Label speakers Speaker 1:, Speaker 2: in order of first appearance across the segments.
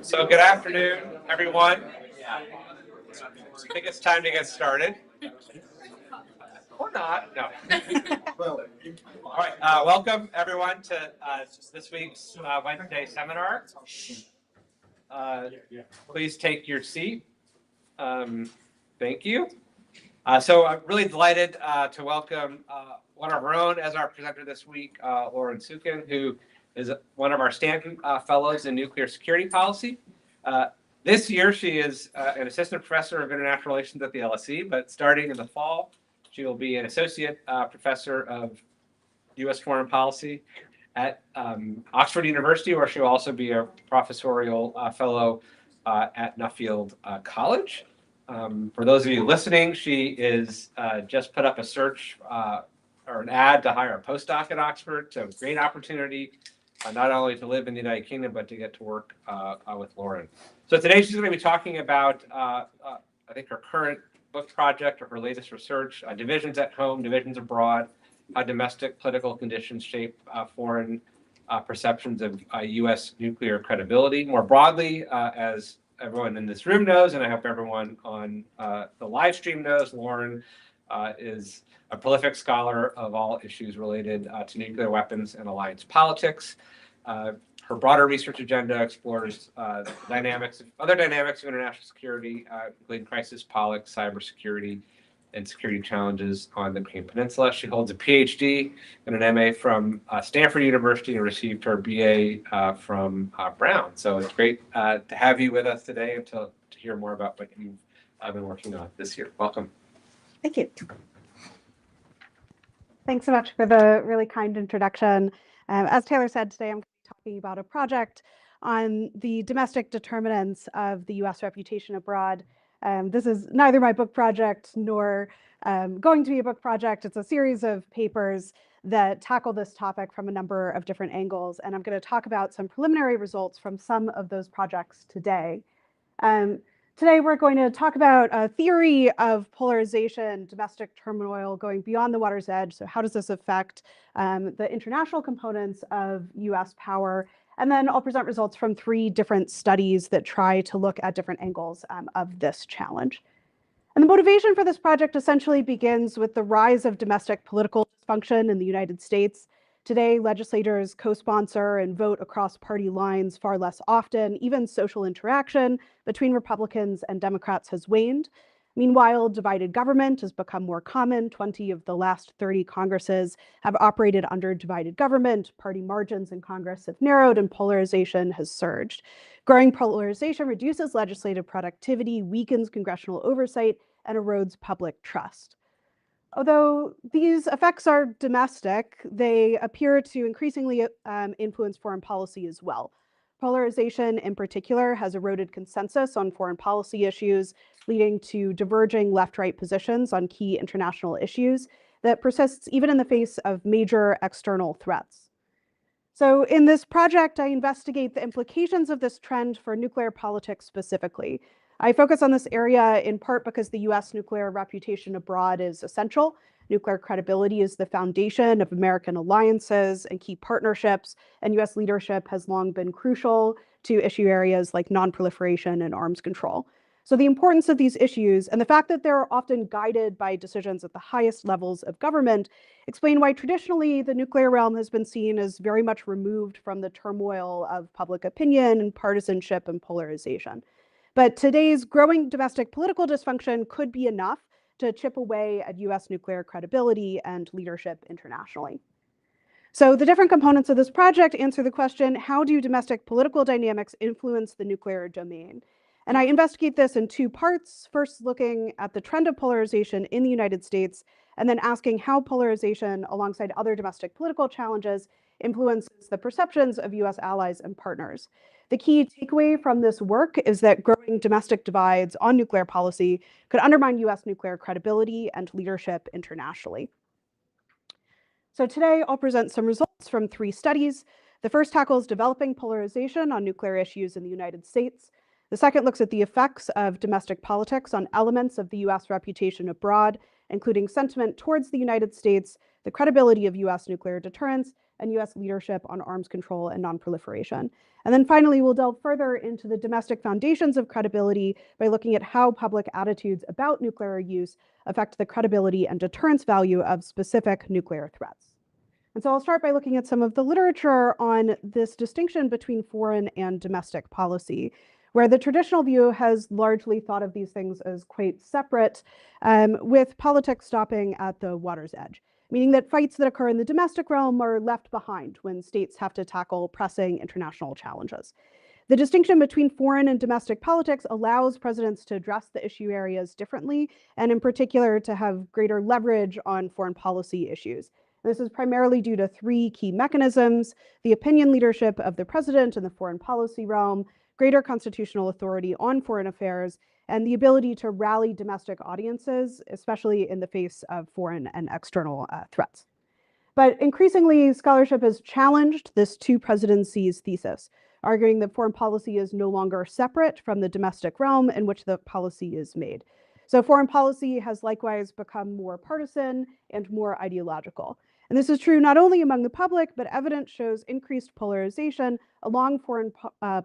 Speaker 1: So good afternoon, everyone. I think it's time to get started. Or not, no. All right, welcome everyone to this week's Wednesday seminar. Please take your seat. Thank you. So I'm really delighted to welcome one of our own as our presenter this week, Lauren Sukin, who is one of our Stanton fellows in nuclear security policy. This year, she is an assistant professor of international relations at the LSE, but starting in the fall, she will be an associate professor of U.S. foreign policy at Oxford University, where she'll also be a professorial fellow at Nuffield College. For those of you listening, she is just put up a search or an ad to hire a postdoc at Oxford. So great opportunity, not only to live in the United Kingdom, but to get to work with Lauren. So today she's going to be talking about, I think, her current book project or her latest research, divisions at home, divisions abroad, how domestic political conditions shape foreign perceptions of U.S. nuclear credibility. More broadly, as everyone in this room knows, and I hope everyone on the live stream knows, Lauren is a prolific scholar of all issues related to nuclear weapons and alliance politics. Her broader research agenda explores other dynamics of international security, including crisis politics, cybersecurity, and security challenges on the Korean Peninsula. She holds a PhD and an MA from Stanford University and received her BA from Brown. So it's great to have you with us today and to hear more about what you've been working on this year. Welcome.
Speaker 2: Thank you. Thanks so much for the really kind introduction. As Taylor said, today I'm going to be talking about a project on the domestic determinants of the U.S. reputation abroad. This is neither my book project nor going to be a book project. It's a series of papers that tackle this topic from a number of different angles. And I'm going to talk about some preliminary results from some of those projects today. Today, we're going to talk about a theory of polarization, domestic turmoil going beyond the water's edge. So how does this affect the international components of US power? And then I'll present results from 3 different studies that try to look at different angles of this challenge. And the motivation for this project essentially begins with the rise of domestic political dysfunction in the United States. Today, legislators co-sponsor and vote across party lines far less often. Even social interaction between Republicans and Democrats has waned. Meanwhile, divided government has become more common. 20 of the last 30 Congresses have operated under divided government. Party margins in Congress have narrowed and polarization has surged. Growing polarization reduces legislative productivity, weakens congressional oversight, and erodes public trust. Although these effects are domestic, they appear to increasingly influence foreign policy as well. Polarization, in particular, has eroded consensus on foreign policy issues, leading to diverging left-right positions on key international issues that persists even in the face of major external threats. So in this project, I investigate the implications of this trend for nuclear politics specifically. I focus on this area in part because the US nuclear reputation abroad is essential. Nuclear credibility is the foundation of American alliances and key partnerships, and US leadership has long been crucial to issue areas like non-proliferation and arms control. So the importance of these issues and the fact that they're often guided by decisions at the highest levels of government explain why traditionally the nuclear realm has been seen as very much removed from the turmoil of public opinion and partisanship and polarization. But today's growing domestic political dysfunction could be enough to chip away at US nuclear credibility and leadership internationally. So the different components of this project answer the question, how do domestic political dynamics influence the nuclear domain? And I investigate this in 2 parts, first looking at the trend of polarization in the United States, and then asking how polarization alongside other domestic political challenges influences the perceptions of US allies and partners. The key takeaway from this work is that growing domestic divides on nuclear policy could undermine US nuclear credibility and leadership internationally. So today I'll present some results from 3 studies. The first tackles developing polarization on nuclear issues in the United States. The second looks at the effects of domestic politics on elements of the US reputation abroad, including sentiment towards the United States, the credibility of US nuclear deterrence, and US leadership on arms control and nonproliferation. And then finally, we'll delve further into the domestic foundations of credibility by looking at how public attitudes about nuclear use affect the credibility and deterrence value of specific nuclear threats. And so I'll start by looking at some of the literature on this distinction between foreign and domestic policy, where the traditional view has largely thought of these things as quite separate, with politics stopping at the water's edge, meaning that fights that occur in the domestic realm are left behind when states have to tackle pressing international challenges. The distinction between foreign and domestic politics allows presidents to address the issue areas differently, and in particular to have greater leverage on foreign policy issues. This is primarily due to three key mechanisms: the opinion leadership of the president in the foreign policy realm, greater constitutional authority on foreign affairs, and the ability to rally domestic audiences, especially in the face of foreign and external threats. But increasingly, scholarship has challenged this two presidencies thesis, arguing that foreign policy is no longer separate from the domestic realm in which the policy is made. So foreign policy has likewise become more partisan and more ideological. And this is true not only among the public, but evidence shows increased polarization along foreign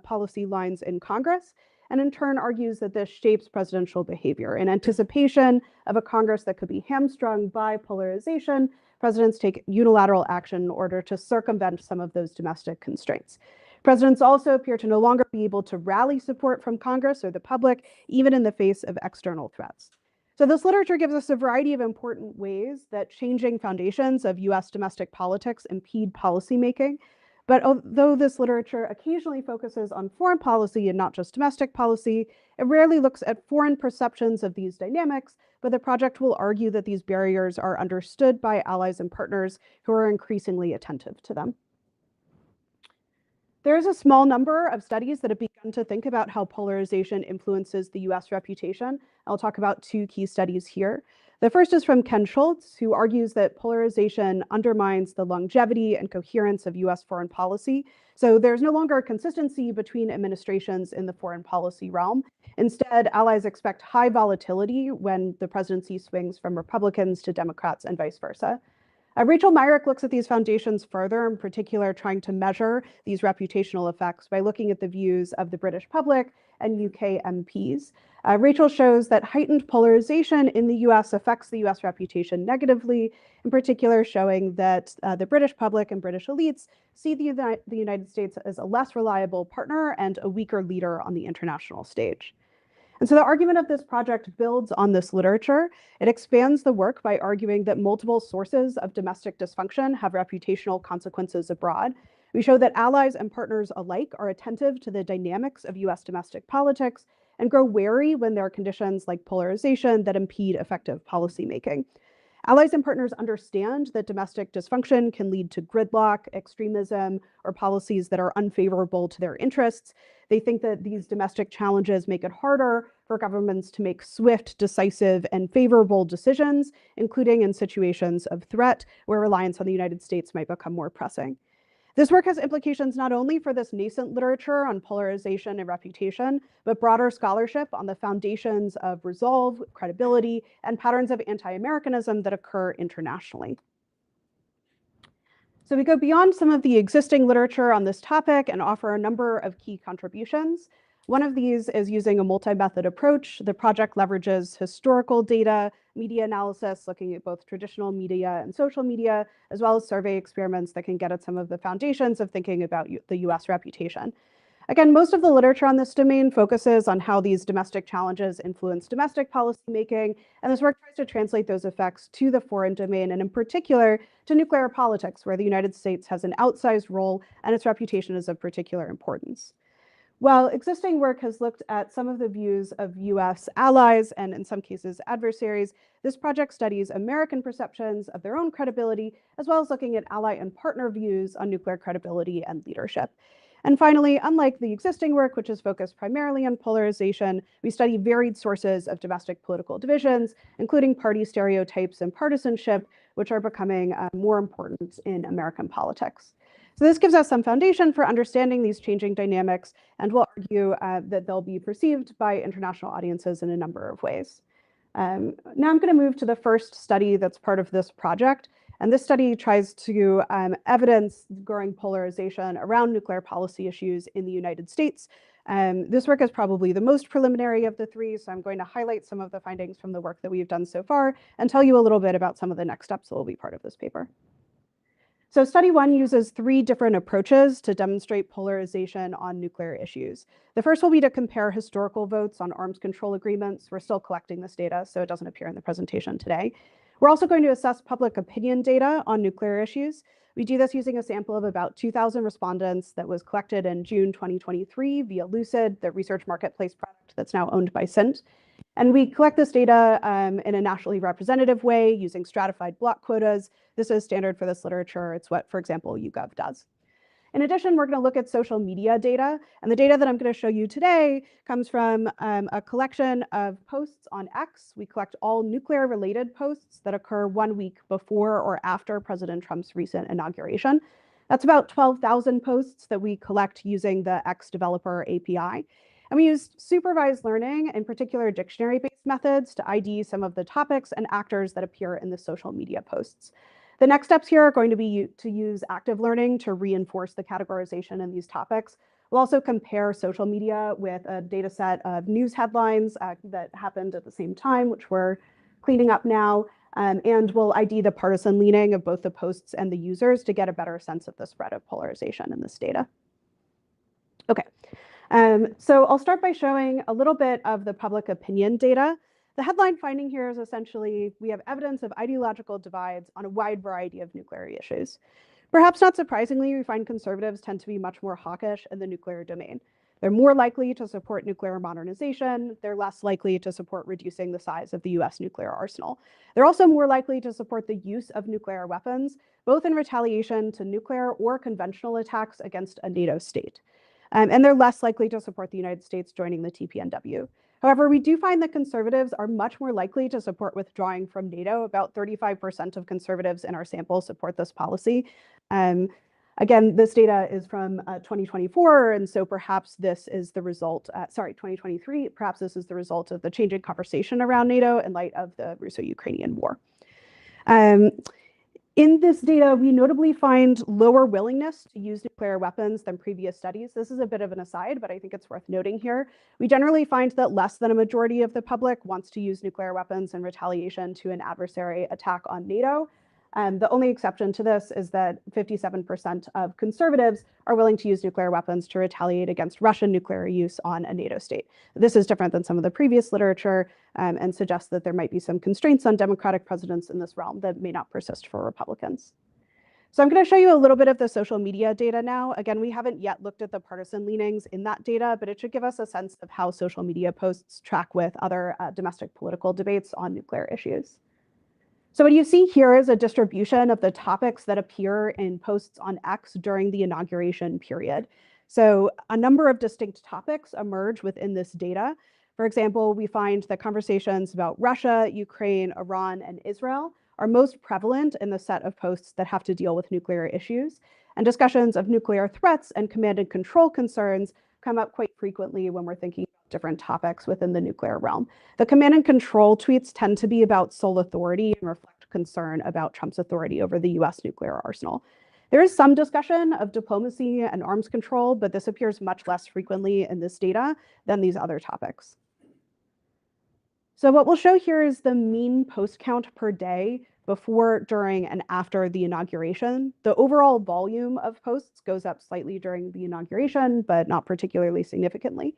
Speaker 2: policy lines in Congress, and in turn argues that this shapes presidential behavior. In anticipation of a Congress that could be hamstrung by polarization, presidents take unilateral action in order to circumvent some of those domestic constraints. Presidents also appear to no longer be able to rally support from Congress or the public, even in the face of external threats. So this literature gives us a variety of important ways that changing foundations of US domestic politics impede policymaking. But although this literature occasionally focuses on foreign policy and not just domestic policy, it rarely looks at foreign perceptions of these dynamics, but the project will argue that these barriers are understood by allies and partners who are increasingly attentive to them. There is a small number of studies that have begun to think about how polarization influences the US reputation. I'll talk about two key studies here. The first is from Ken Schultz, who argues that polarization undermines the longevity and coherence of US foreign policy. So there's no longer a consistency between administrations in the foreign policy realm. Instead, allies expect high volatility when the presidency swings from Republicans to Democrats and vice versa. Rachel Myrick looks at these foundations further, in particular trying to measure these reputational effects by looking at the views of the British public and UK MPs. Rachel shows that heightened polarization in the US affects the US reputation negatively, in particular showing that the British public and British elites see the United States as a less reliable partner and a weaker leader on the international stage. And so the argument of this project builds on this literature. It expands the work by arguing that multiple sources of domestic dysfunction have reputational consequences abroad. We show that allies and partners alike are attentive to the dynamics of US domestic politics and grow wary when there are conditions like polarization that impede effective policymaking. Allies and partners understand that domestic dysfunction can lead to gridlock, extremism, or policies that are unfavorable to their interests. They think that these domestic challenges make it harder for governments to make swift, decisive, and favorable decisions, including in situations of threat where reliance on the United States might become more pressing. This work has implications not only for this nascent literature on polarization and reputation, but broader scholarship on the foundations of resolve, credibility, and patterns of anti-Americanism that occur internationally. So we go beyond some of the existing literature on this topic and offer a number of key contributions. One of these is using a multi-method approach. The project leverages historical data, media analysis, looking at both traditional media and social media, as well as survey experiments that can get at some of the foundations of thinking about the US reputation. Again, most of the literature on this domain focuses on how these domestic challenges influence domestic policymaking, and this work tries to translate those effects to the foreign domain, and in particular to nuclear politics, where the United States has an outsized role and its reputation is of particular importance. While existing work has looked at some of the views of US allies and in some cases adversaries, this project studies American perceptions of their own credibility, as well as looking at ally and partner views on nuclear credibility and leadership. And finally, unlike the existing work, which is focused primarily on polarization, we study varied sources of domestic political divisions, including party stereotypes and partisanship, which are becoming more important in American politics. So this gives us some foundation for understanding these changing dynamics, and we'll argue that they'll be perceived by international audiences in a number of ways. Now I'm going to move to the first study that's part of this project. And this study tries to evidence growing polarization around nuclear policy issues in the United States. This work is probably the most preliminary of the three, so I'm going to highlight some of the findings from the work that we've done so far and tell you a little bit about some of the next steps that will be part of this paper. So study one uses three different approaches to demonstrate polarization on nuclear issues. The first will be to compare historical votes on arms control agreements. We're still collecting this data, so it doesn't appear in the presentation today. We're also going to assess public opinion data on nuclear issues. We do this using a sample of about 2,000 respondents that was collected in June 2023 via Lucid, the research marketplace product that's now owned by Cint. And we collect this data in a nationally representative way using stratified block quotas. This is standard for this literature. It's what, for example, YouGov does. In addition, we're going to look at social media data. And the data that I'm going to show you today comes from a collection of posts on X. We collect all nuclear-related posts that occur 1 week before or after President Trump's recent inauguration. That's about 12,000 posts that we collect using the X developer API. And we used supervised learning, in particular dictionary-based methods, to ID some of the topics and actors that appear in the social media posts. The next steps here are going to be to use active learning to reinforce the categorization in these topics. We'll also compare social media with a data set of news headlines that happened at the same time, which we're cleaning up now. And we'll ID the partisan leaning of both the posts and the users to get a better sense of the spread of polarization in this data. Okay. So I'll start by showing a little bit of the public opinion data. The headline finding here is essentially we have evidence of ideological divides on a wide variety of nuclear issues. Perhaps not surprisingly, we find conservatives tend to be much more hawkish in the nuclear domain. They're more likely to support nuclear modernization. They're less likely to support reducing the size of the US nuclear arsenal. They're also more likely to support the use of nuclear weapons, both in retaliation to nuclear or conventional attacks against a NATO state. And they're less likely to support the United States joining the TPNW. However, we do find that conservatives are much more likely to support withdrawing from NATO. About 35% of conservatives in our sample support this policy. Again, this data is from 2024, and so perhaps this is the result, 2023, perhaps this is the result of the changing conversation around NATO in light of the Russo-Ukrainian war. In this data, we notably find lower willingness to use nuclear weapons than previous studies. This is a bit of an aside, but I think it's worth noting here. We generally find that less than a majority of the public wants to use nuclear weapons in retaliation to an adversary attack on NATO. The only exception to this is that 57% of conservatives are willing to use nuclear weapons to retaliate against Russian nuclear use on a NATO state. This is different than some of the previous literature and suggests that there might be some constraints on Democratic presidents in this realm that may not persist for Republicans. So I'm going to show you a little bit of the social media data now. Again, we haven't yet looked at the partisan leanings in that data, but it should give us a sense of how social media posts track with other domestic political debates on nuclear issues. So what you see here is a distribution of the topics that appear in posts on X during the inauguration period. So a number of distinct topics emerge within this data. For example, we find that conversations about Russia, Ukraine, Iran, and Israel are most prevalent in the set of posts that have to deal with nuclear issues. And discussions of nuclear threats and command and control concerns come up quite frequently when we're thinking about different topics within the nuclear realm. The command and control tweets tend to be about sole authority and reflect concern about Trump's authority over the US nuclear arsenal. There is some discussion of diplomacy and arms control, but this appears much less frequently in this data than these other topics. So what we'll show here is the mean post count per day before, during, and after the inauguration. The overall volume of posts goes up slightly during the inauguration, but not particularly significantly.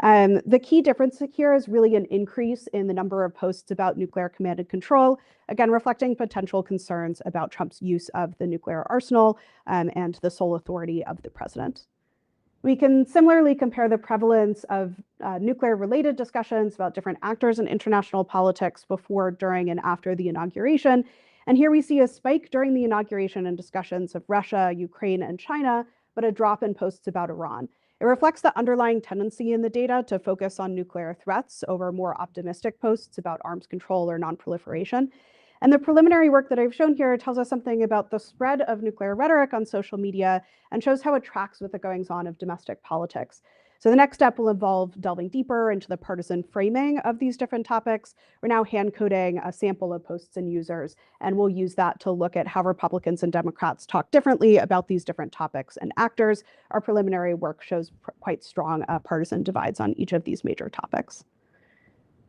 Speaker 2: The key difference here is really an increase in the number of posts about nuclear command and control, again, reflecting potential concerns about Trump's use of the nuclear arsenal and the sole authority of the president. We can similarly compare the prevalence of nuclear-related discussions about different actors in international politics before, during, and after the inauguration. And here we see a spike during the inauguration in discussions of Russia, Ukraine, and China, but a drop in posts about Iran. It reflects the underlying tendency in the data to focus on nuclear threats over more optimistic posts about arms control or nonproliferation. And the preliminary work that I've shown here tells us something about the spread of nuclear rhetoric on social media and shows how it tracks with the goings-on of domestic politics. So the next step will involve delving deeper into the partisan framing of these different topics. We're now hand coding a sample of posts and users, and we'll use that to look at how Republicans and Democrats talk differently about these different topics and actors. Our preliminary work shows quite strong partisan divides on each of these major topics.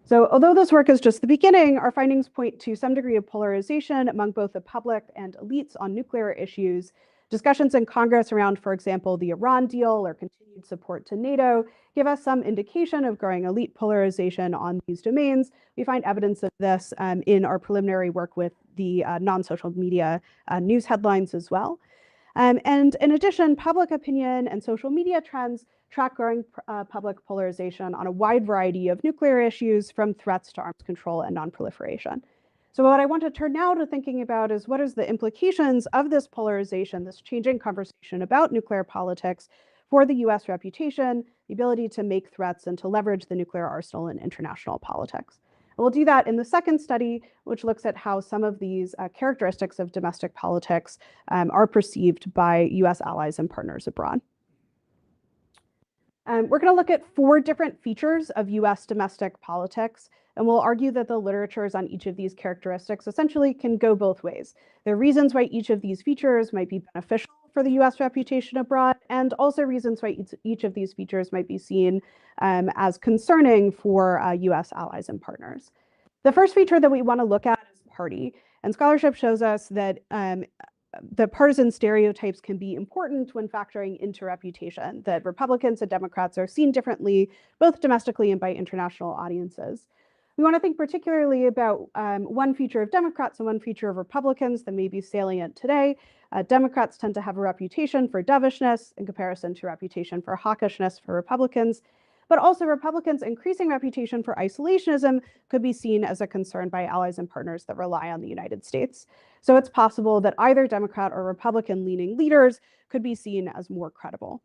Speaker 2: So although this work is just the beginning, our findings point to some degree of polarization among both the public and elites on nuclear issues. Discussions in Congress around, for example, the Iran deal or continued support to NATO give us some indication of growing elite polarization on these domains. We find evidence of this in our preliminary work with the non-social media news headlines as well. And in addition, public opinion and social media trends track growing public polarization on a wide variety of nuclear issues, from threats to arms control and nonproliferation. So what I want to turn now to thinking about is what is the implications of this polarization, this changing conversation about nuclear politics for the US reputation, the ability to make threats and to leverage the nuclear arsenal in international politics. And we'll do that in the second study, which looks at how some of these characteristics of domestic politics are perceived by US allies and partners abroad. We're going to look at 4 different features of US domestic politics, and we'll argue that the literatures on each of these characteristics essentially can go both ways. There are reasons why each of these features might be beneficial for the US reputation abroad, and also reasons why each of these features might be seen as concerning for US allies and partners. The first feature that we want to look at is party, and scholarship shows us that the partisan stereotypes can be important when factoring into reputation, that Republicans and Democrats are seen differently, both domestically and by international audiences. We want to think particularly about one feature of Democrats and one feature of Republicans that may be salient today. Democrats tend to have a reputation for dovishness in comparison to a reputation for hawkishness for Republicans. But also Republicans' increasing reputation for isolationism could be seen as a concern by allies and partners that rely on the United States. So it's possible that either Democrat or Republican-leaning leaders could be seen as more credible.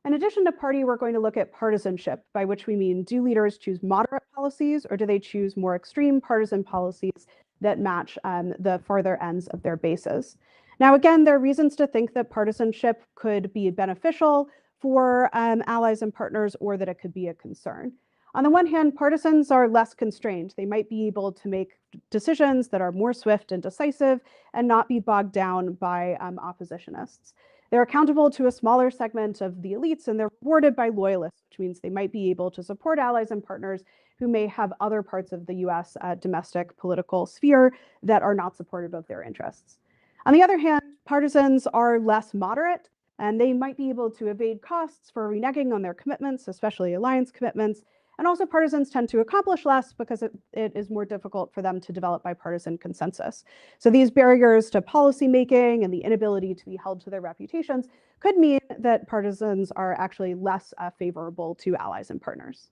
Speaker 2: In addition to party, we're going to look at partisanship, by which we mean, do leaders choose moderate policies or do they choose more extreme partisan policies that match the farther ends of their bases? Now, again, there are reasons to think that partisanship could be beneficial for allies and partners, or that it could be a concern. On the one hand, partisans are less constrained. They might be able to make decisions that are more swift and decisive and not be bogged down by oppositionists. They're accountable to a smaller segment of the elites, and they're rewarded by loyalists, which means they might be able to support allies and partners who may have other parts of the US domestic political sphere that are not supportive of their interests. On the other hand, partisans are less moderate, and they might be able to evade costs for reneging on their commitments, especially alliance commitments. And also partisans tend to accomplish less because it is more difficult for them to develop bipartisan consensus. So these barriers to policymaking and the inability to be held to their reputations could mean that partisans are actually less favorable to allies and partners.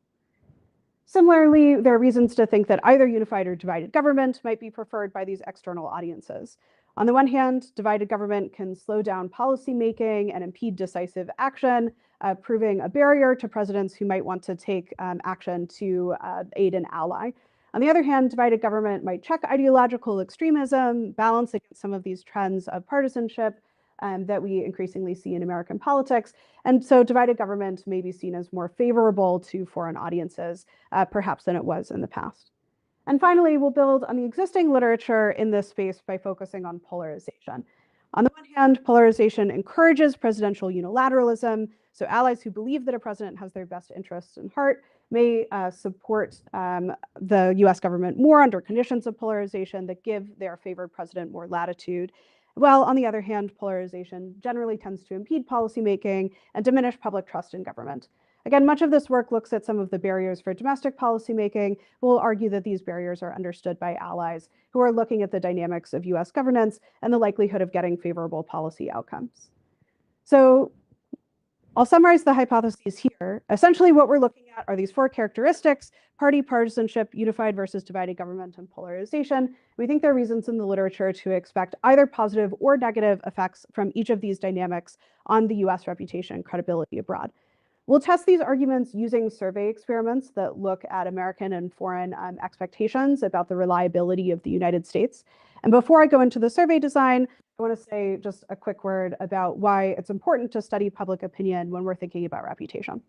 Speaker 2: Similarly, there are reasons to think that either unified or divided government might be preferred by these external audiences. On the one hand, divided government can slow down policymaking and impede decisive action, proving a barrier to presidents who might want to take action to aid an ally. On the other hand, divided government might check ideological extremism, balance against some of these trends of partisanship that we increasingly see in American politics. And so divided government may be seen as more favorable to foreign audiences, perhaps than it was in the past. And finally, we'll build on the existing literature in this space by focusing on polarization. On the one hand, polarization encourages presidential unilateralism. So allies who believe that a president has their best interests in heart may support the US government more under conditions of polarization that give their favored president more latitude. While on the other hand, polarization generally tends to impede policymaking and diminish public trust in government. Again, much of this work looks at some of the barriers for domestic policymaking. We'll argue that these barriers are understood by allies who are looking at the dynamics of US governance and the likelihood of getting favorable policy outcomes. So I'll summarize the hypotheses here. Essentially, what we're looking at are these 4 characteristics: party, partisanship, unified versus divided government, and polarization. We think there are reasons in the literature to expect either positive or negative effects from each of these dynamics on the US reputation and credibility abroad. We'll test these arguments using survey experiments that look at American and foreign expectations about the reliability of the United States. And before I go into the survey design, I want to say just a quick word about why it's important to study public opinion when we're thinking about reputation.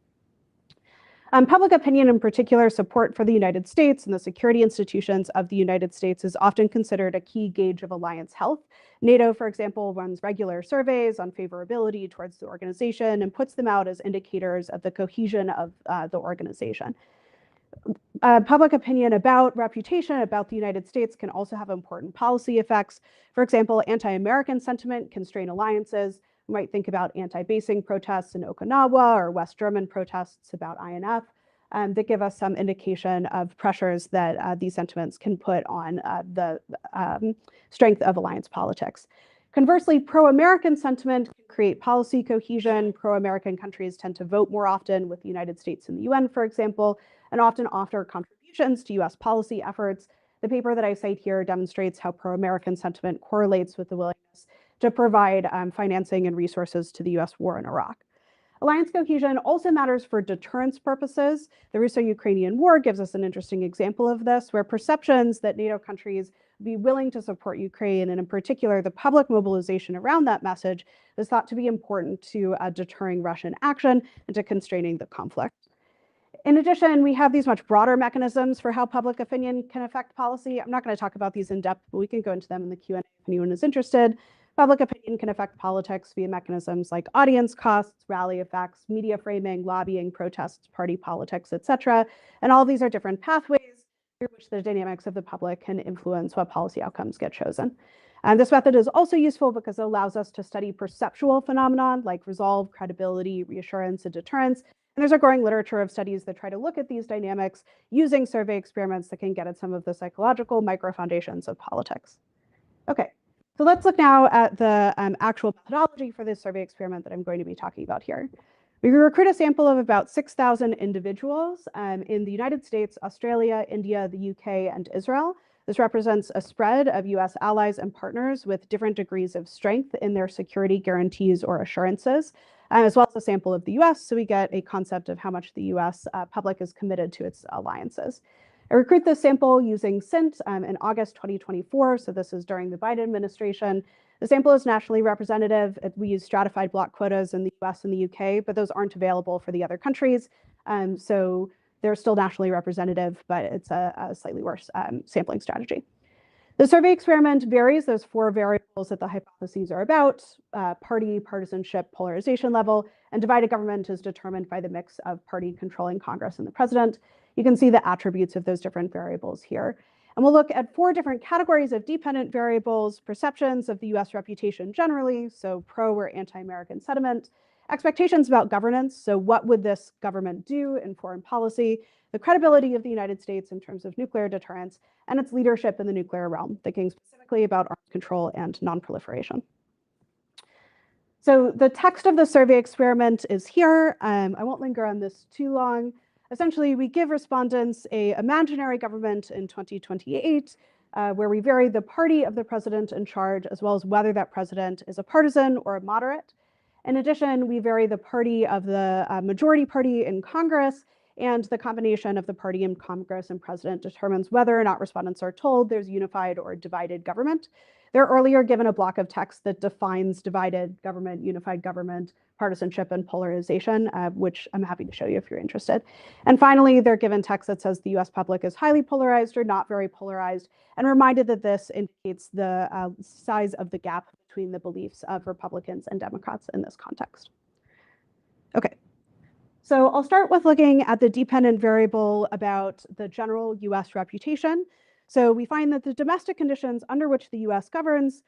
Speaker 2: Public opinion, in particular, support for the United States and the security institutions of the United States is often considered a key gauge of alliance health. NATO, for example, runs regular surveys on favorability towards the organization and puts them out as indicators of the cohesion of the organization. Public opinion about reputation about the United States can also have important policy effects. For example, anti-American sentiment can strain alliances. We might think about anti-basing protests in Okinawa or West German protests about INF that give us some indication of pressures that these sentiments can put on the strength of alliance politics. Conversely, pro-American sentiment can create policy cohesion. Pro-American countries tend to vote more often with the United States in the UN, for example, and often offer contributions to US policy efforts. The paper that I cite here demonstrates how pro-American sentiment correlates with the willingness to provide financing and resources to the US war in Iraq. Alliance cohesion also matters for deterrence purposes. The Russo-Ukrainian war gives us an interesting example of this, where perceptions that NATO countries would be willing to support Ukraine, and in particular, the public mobilization around that message, is thought to be important to deterring Russian action and to constraining the conflict. In addition, we have these much broader mechanisms for how public opinion can affect policy. I'm not going to talk about these in depth, but we can go into them in the Q&A if anyone is interested. Public opinion can affect politics via mechanisms like audience costs, rally effects, media framing, lobbying, protests, party politics, etc. And all of these are different pathways through which the dynamics of the public can influence what policy outcomes get chosen. And this method is also useful because it allows us to study perceptual phenomena like resolve, credibility, reassurance, and deterrence. And there's a growing literature of studies that try to look at these dynamics using survey experiments that can get at some of the psychological micro-foundations of politics. Okay, so let's look now at the actual methodology for this survey experiment that I'm going to be talking about here. We recruit a sample of about 6,000 individuals in the United States, Australia, India, the UK, and Israel. This represents a spread of US allies and partners with different degrees of strength in their security guarantees or assurances, as well as a sample of the US, so we get a concept of how much the US public is committed to its alliances. I recruit this sample using SINT in August 2024, so this is during the Biden administration. The sample is nationally representative. We use stratified block quotas in the US and the UK, but those aren't available for the other countries. So they're still nationally representative, but it's a slightly worse sampling strategy. The survey experiment varies those 4 variables that the hypotheses are about: party, partisanship, polarization level, and divided government is determined by the mix of party controlling Congress and the president. You can see the attributes of those different variables here. And we'll look at 4 different categories of dependent variables: perceptions of the US reputation generally, so pro or anti-American sentiment; expectations about governance, so what would this government do in foreign policy; the credibility of the United States in terms of nuclear deterrence; and its leadership in the nuclear realm, thinking specifically about arms control and non-proliferation. So the text of the survey experiment is here. I won't linger on this too long. Essentially, we give respondents an imaginary government in 2028, where we vary the party of the president in charge, as well as whether that president is a partisan or a moderate. In addition, we vary the party of the majority party in Congress, and the combination of the party in Congress and president determines whether or not respondents are told there's unified or divided government. They're earlier given a block of text that defines divided government, unified government, partisanship, and polarization, which I'm happy to show you if you're interested. And finally, they're given text that says the US public is highly polarized or not very polarized, and reminded that this indicates the size of the gap between the beliefs of Republicans and Democrats in this context. Okay. So I'll start with looking at the dependent variable about the general US reputation. So we find that the domestic conditions under which the US governs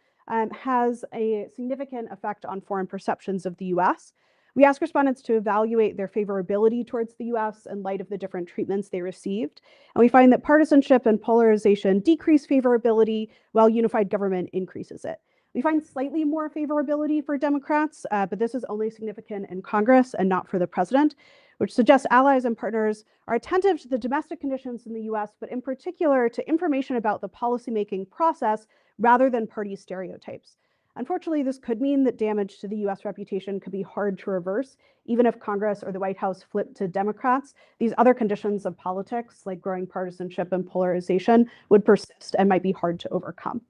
Speaker 2: has a significant effect on foreign perceptions of the US. We ask respondents to evaluate their favorability towards the US in light of the different treatments they received. And we find that partisanship and polarization decrease favorability while unified government increases it. We find slightly more favorability for Democrats, but this is only significant in Congress and not for the president, which suggests allies and partners are attentive to the domestic conditions in the US, but in particular to information about the policymaking process rather than party stereotypes. Unfortunately, this could mean that damage to the US reputation could be hard to reverse, even if Congress or the White House flipped to Democrats. These other conditions of politics, like growing partisanship and polarization, would persist and might be hard to overcome.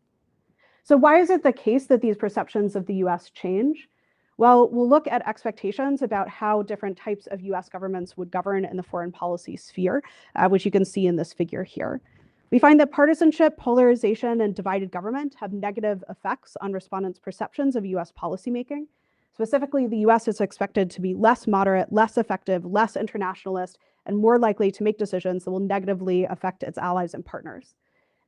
Speaker 2: So why is it the case that these perceptions of the US change? Well, we'll look at expectations about how different types of US governments would govern in the foreign policy sphere, which you can see in this figure here. We find that partisanship, polarization, and divided government have negative effects on respondents' perceptions of US policymaking. Specifically, the US is expected to be less moderate, less effective, less internationalist, and more likely to make decisions that will negatively affect its allies and partners.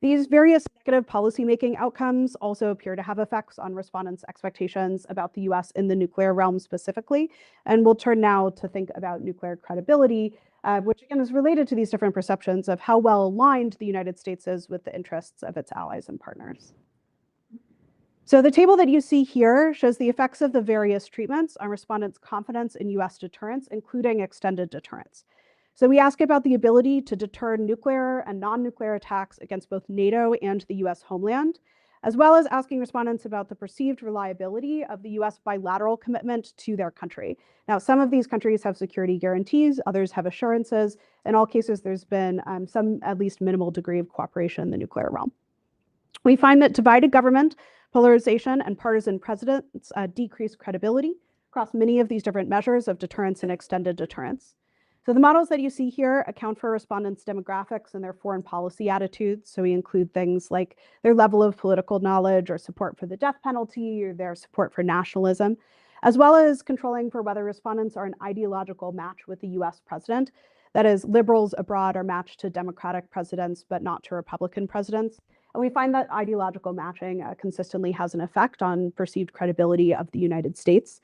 Speaker 2: These various negative policymaking outcomes also appear to have effects on respondents' expectations about the US in the nuclear realm specifically. And we'll turn now to think about nuclear credibility, which again is related to these different perceptions of how well aligned the United States is with the interests of its allies and partners. So the table that you see here shows the effects of the various treatments on respondents' confidence in US deterrence, including extended deterrence. So we ask about the ability to deter nuclear and non-nuclear attacks against both NATO and the US homeland, as well as asking respondents about the perceived reliability of the US bilateral commitment to their country. Now, some of these countries have security guarantees, others have assurances. In all cases, there's been some at least minimal degree of cooperation in the nuclear realm. We find that divided government, polarization, and partisan precedents decrease credibility across many of these different measures of deterrence and extended deterrence. So the models that you see here account for respondents' demographics and their foreign policy attitudes. So we include things like their level of political knowledge or support for the death penalty or their support for nationalism, as well as controlling for whether respondents are an ideological match with the US president. That is, liberals abroad are matched to Democratic presidents, but not to Republican presidents. And we find that ideological matching consistently has an effect on perceived credibility of the United States.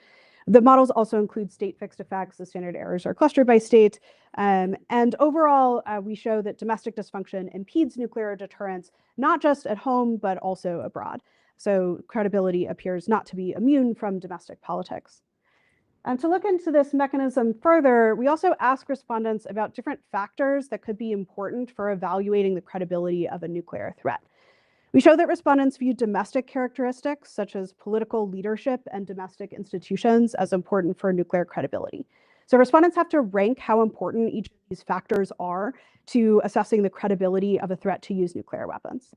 Speaker 2: The models also include state fixed effects. The standard errors are clustered by state. And overall, we show that domestic dysfunction impedes nuclear deterrence, not just at home, but also abroad. So credibility appears not to be immune from domestic politics. And to look into this mechanism further, we also ask respondents about different factors that could be important for evaluating the credibility of a nuclear threat. We show that respondents view domestic characteristics such as political leadership and domestic institutions as important for nuclear credibility. So respondents have to rank how important each of these factors are to assessing the credibility of a threat to use nuclear weapons.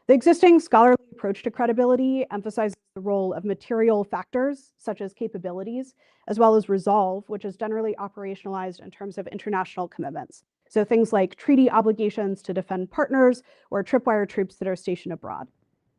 Speaker 2: The existing scholarly approach to credibility emphasizes the role of material factors such as capabilities, as well as resolve, which is generally operationalized in terms of international commitments. So things like treaty obligations to defend partners or tripwire troops that are stationed abroad.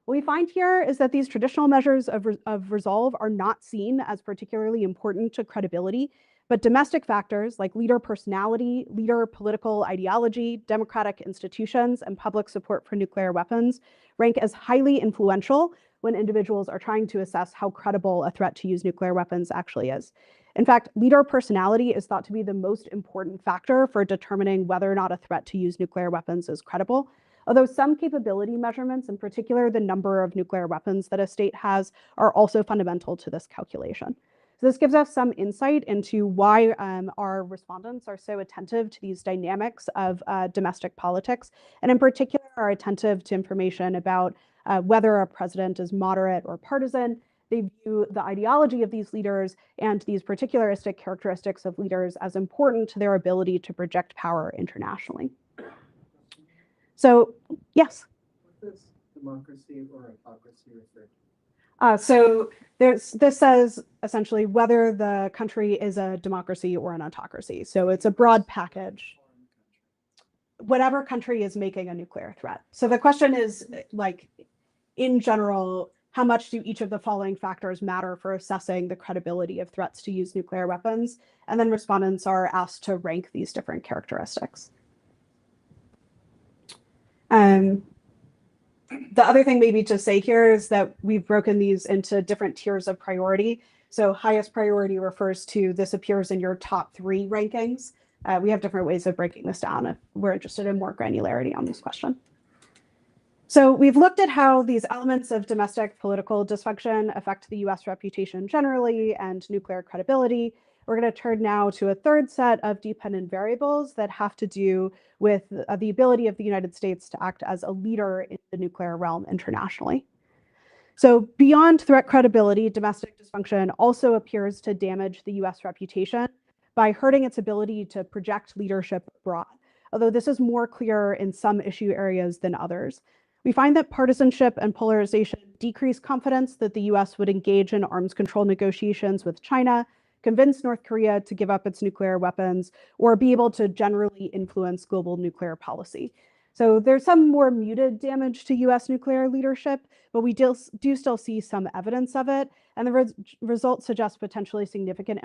Speaker 2: What we find here is that these traditional measures of resolve are not seen as particularly important to credibility, but domestic factors like leader personality, leader political ideology, democratic institutions, and public support for nuclear weapons rank as highly influential when individuals are trying to assess how credible a threat to use nuclear weapons actually is. In fact, leader personality is thought to be the most important factor for determining whether or not a threat to use nuclear weapons is credible. Although some capability measurements, in particular the number of nuclear weapons that a state has, are also fundamental to this calculation. So this gives us some insight into why our respondents are so attentive to these dynamics of domestic politics, and in particular are attentive to information about whether a president is moderate or partisan. They view the ideology of these leaders and these particularistic characteristics of leaders as important to their ability to project power internationally. So, yes?
Speaker 3: What does democracy or autocracy refer to?
Speaker 2: So this says essentially whether the country is a democracy or an autocracy. So it's a broad package. Whatever country is making a nuclear threat. So the question is, like, in general, how much do each of the following factors matter for assessing the credibility of threats to use nuclear weapons? And then respondents are asked to rank these different characteristics. The other thing maybe to say here is that we've broken these into different tiers of priority. So highest priority refers to this appears in your top 3 rankings. We have different ways of breaking this down if we're interested in more granularity on this question. So we've looked at how these elements of domestic political dysfunction affect the US reputation generally and nuclear credibility. We're going to turn now to a third set of dependent variables that have to do with the ability of the United States to act as a leader in the nuclear realm internationally. So beyond threat credibility, domestic dysfunction also appears to damage the US reputation by hurting its ability to project leadership abroad, although this is more clear in some issue areas than others. We find that partisanship and polarization decrease confidence that the US would engage in arms control negotiations with China, convince North Korea to give up its nuclear weapons, or be able to generally influence global nuclear policy. So there's some more muted damage to US nuclear leadership, but we do still see some evidence of it. And the results suggest potentially significant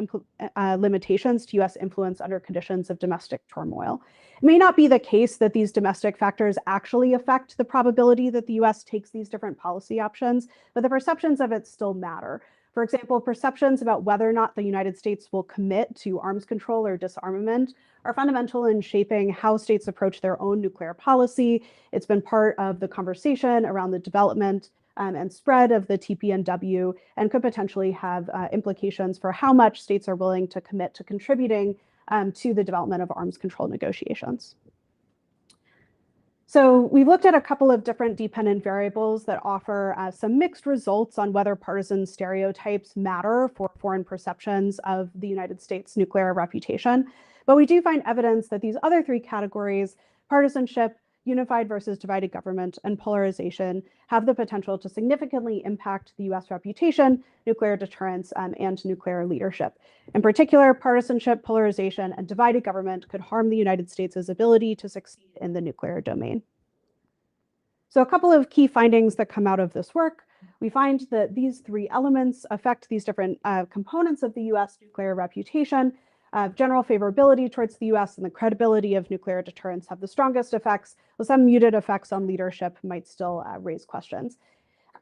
Speaker 2: limitations to US influence under conditions of domestic turmoil. It may not be the case that these domestic factors actually affect the probability that the US takes these different policy options, but the perceptions of it still matter. For example, perceptions about whether or not the United States will commit to arms control or disarmament are fundamental in shaping how states approach their own nuclear policy. It's been part of the conversation around the development and spread of the TPNW and could potentially have implications for how much states are willing to commit to contributing to the development of arms control negotiations. So we've looked at a couple of different dependent variables that offer some mixed results on whether partisan stereotypes matter for foreign perceptions of the United States nuclear reputation. But we do find evidence that these other three categories, partisanship, unified versus divided government, and polarization, have the potential to significantly impact the US reputation, nuclear deterrence, and nuclear leadership. In particular, partisanship, polarization, and divided government could harm the United States' ability to succeed in the nuclear domain. So a couple of key findings that come out of this work. We find that these three elements affect these different components of the US nuclear reputation. General favorability towards the US and the credibility of nuclear deterrence have the strongest effects, with some muted effects on leadership might still raise questions.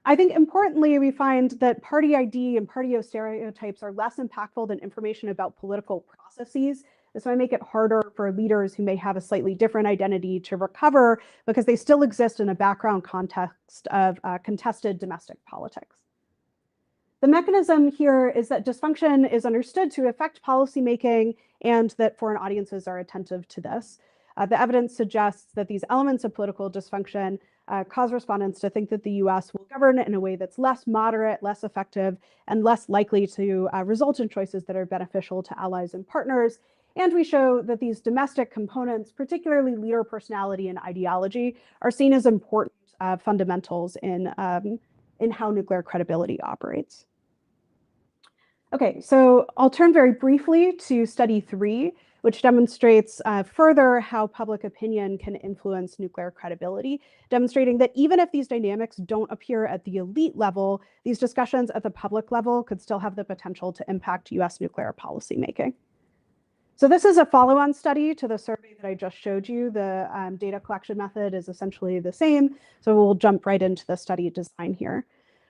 Speaker 2: I think importantly, we find that party ID and party stereotypes are less impactful than information about political processes. This might make it harder for leaders who may have a slightly different identity to recover because they still exist in a background context of contested domestic politics. The mechanism here is that dysfunction is understood to affect policymaking and that foreign audiences are attentive to this. The evidence suggests that these elements of political dysfunction cause respondents to think that the US will govern in a way that's less moderate, less effective, and less likely to result in choices that are beneficial to allies and partners. And we show that these domestic components, particularly leader personality and ideology, are seen as important fundamentals in how nuclear credibility operates. Okay, so I'll turn very briefly to study 3, which demonstrates further how public opinion can influence nuclear credibility, demonstrating that even if these dynamics don't appear at the elite level, these discussions at the public level could still have the potential to impact US nuclear policymaking. So this is a follow-on study to the survey that I just showed you. The data collection method is essentially the same, so we'll jump right into the study design here.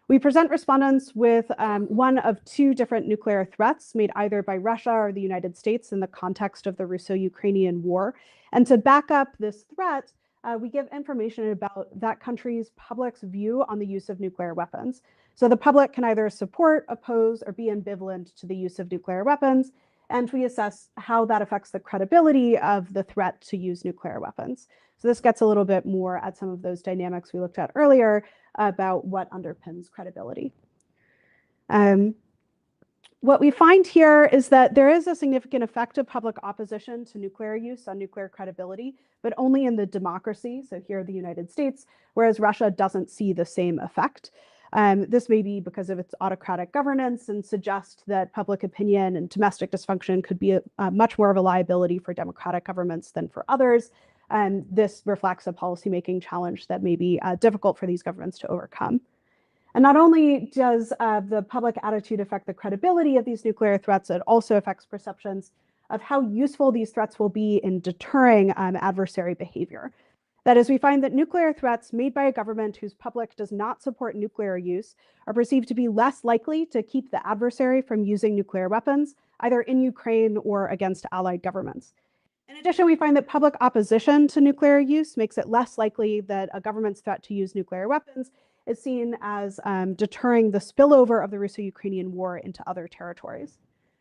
Speaker 2: We present respondents with one of 2 different nuclear threats made either by Russia or the United States in the context of the Russo-Ukrainian war. And to back up this threat, we give information about that country's public's view on the use of nuclear weapons. So the public can either support, oppose, or be ambivalent to the use of nuclear weapons. And we assess how that affects the credibility of the threat to use nuclear weapons. So this gets a little bit more at some of those dynamics we looked at earlier about what underpins credibility. What we find here is that there is a significant effect of public opposition to nuclear use on nuclear credibility, but only in the democracy, so here the United States, whereas Russia doesn't see the same effect. This may be because of its autocratic governance and suggest that public opinion and domestic dysfunction could be much more of a liability for democratic governments than for others. And this reflects a policymaking challenge that may be difficult for these governments to overcome. And not only does the public attitude affect the credibility of these nuclear threats, it also affects perceptions of how useful these threats will be in deterring adversary behavior. That is, we find that nuclear threats made by a government whose public does not support nuclear use are perceived to be less likely to keep the adversary from using nuclear weapons, either in Ukraine or against allied governments. In addition, we find that public opposition to nuclear use makes it less likely that a government's threat to use nuclear weapons is seen as deterring the spillover of the Russo-Ukrainian war into other territories.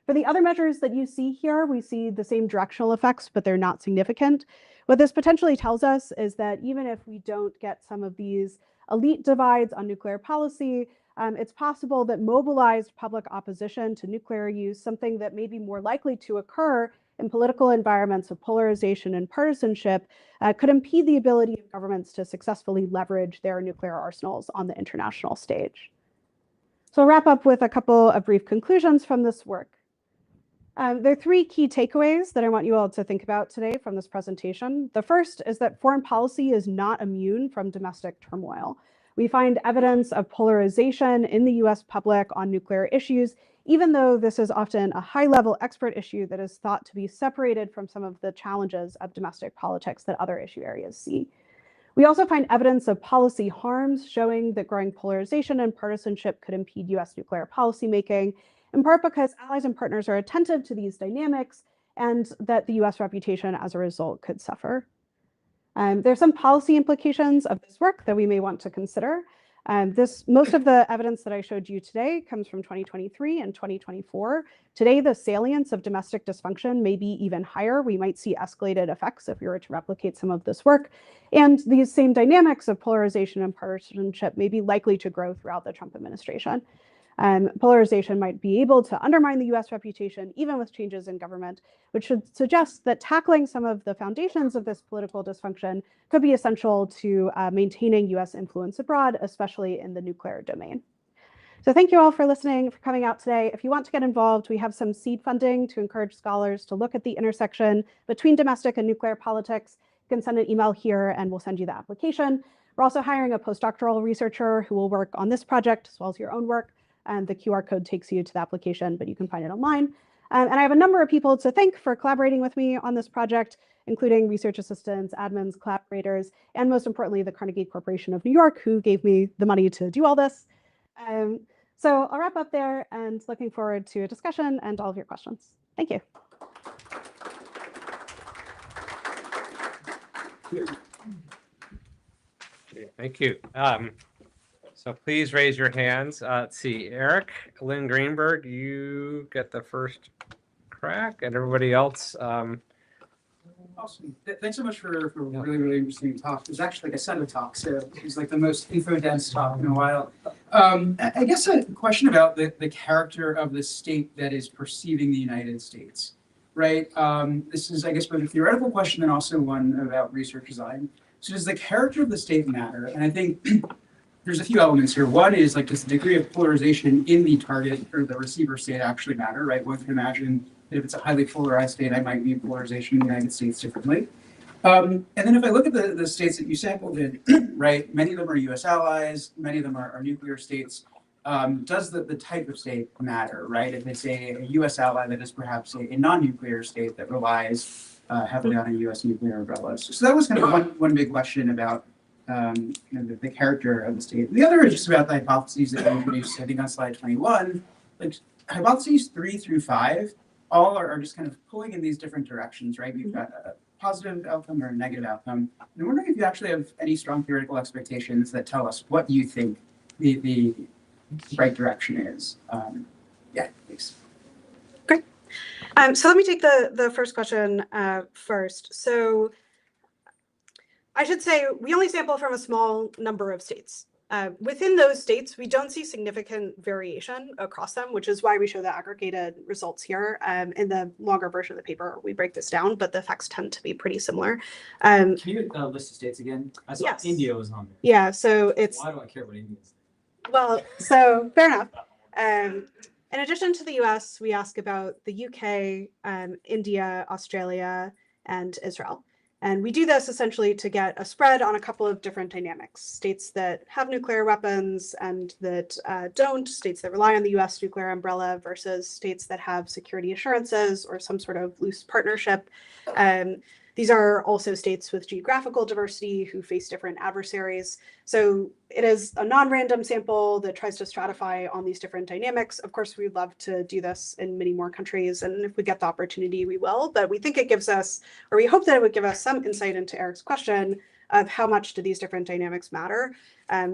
Speaker 2: For the other measures that you see here, we see the same directional effects, but they're not significant. What this potentially tells us is that even if we don't get some of these elite divides on nuclear policy, it's possible that mobilized public opposition to nuclear use, something that may be more likely to occur in political environments of polarization and partisanship could impede the ability of governments to successfully leverage their nuclear arsenals on the international stage. So I'll wrap up with a couple of brief conclusions from this work. There are three key takeaways that I want you all to think about today from this presentation. The first is that foreign policy is not immune from domestic turmoil. We find evidence of polarization in the US public on nuclear issues, even though this is often a high-level expert issue that is thought to be separated from some of the challenges of domestic politics that other issue areas see. We also find evidence of policy harms showing that growing polarization and partisanship could impede US nuclear policymaking, in part because allies and partners are attentive to these dynamics and that the US reputation as a result could suffer. There are some policy implications of this work that we may want to consider. Most of the evidence that I showed you today comes from 2023 and 2024. Today, the salience of domestic dysfunction may be even higher. We might see escalated effects if we were to replicate some of this work. And these same dynamics of polarization and partisanship may be likely to grow throughout the Trump administration. Polarization might be able to undermine the US reputation, even with changes in government, which should suggest that tackling some of the foundations of this political dysfunction could be essential to maintaining US influence abroad, especially in the nuclear domain. So thank you all for listening, for coming out today. If you want to get involved, we have some seed funding to encourage scholars to look at the intersection between domestic and nuclear politics. You can send an email here and we'll send you the application. We're also hiring a postdoctoral researcher who will work on this project as well as your own work. And the QR code takes you to the application, but you can find it online. And I have a number of people to thank for collaborating with me on this project, including research assistants, admins, collaborators, and most importantly, the Carnegie Corporation of New York, who gave me the money to do all this. So I'll wrap up there and looking forward to a discussion and all of your questions. Thank you.
Speaker 1: Thank you. So please raise your hands. Let's see, Eric, Lynn Greenberg, you get the first crack, and everybody else.
Speaker 4: Awesome. Thanks so much for a really, really interesting talk. It was actually like a set of talks, so it was like the most info-dense talk in a while. I guess a question about the character of the state that is perceiving the United States, right? This is, I guess, both a theoretical question and also one about research design. So does the character of the state matter? And I think there's a few elements here. One is like, does the degree of polarization in the target or the receiver state actually matter, right? One can imagine that if it's a highly polarized state, I might view polarization in the United States differently. And then if I look at the states that you sampled in, right, many of them are US allies, many of them are nuclear states. Does the type of state matter, right? If it's a US ally that is perhaps a non-nuclear state that relies heavily on a US nuclear umbrella. So that was kind of one big question about the character of the state. The other is just about the hypotheses that we introduced, I think on slide 21. Like hypotheses 3 through 5, all are just kind of pulling in these different directions, right? We've got a positive outcome or a negative outcome. And I'm wondering if you actually have any strong theoretical expectations that tell us what you think the right direction is. Yeah, thanks.
Speaker 2: Great. So let me take the first question first. So I should say we only sample from a small number of states. Within those states, we don't see significant variation across them, which is why we show the aggregated results here. In the longer version of the paper, we break this down, but the effects tend to be pretty similar.
Speaker 5: Can you list the states again? I saw
Speaker 2: yes.
Speaker 5: India was on there.
Speaker 2: Yeah, so it's...
Speaker 5: Why do I care what India is?
Speaker 2: Well, so fair enough. In addition to the US, we ask about the UK, India, Australia, and Israel. And we do this essentially to get a spread on a couple of different dynamics. States that have nuclear weapons and that don't, states that rely on the US nuclear umbrella versus states that have security assurances or some sort of loose partnership. These are also states with geographical diversity who face different adversaries. So it is a non-random sample that tries to stratify on these different dynamics. Of course, we'd love to do this in many more countries. And if we get the opportunity, we will. But we think it gives us, or we hope that it would give us some insight into Eric's question of how much do these different dynamics matter.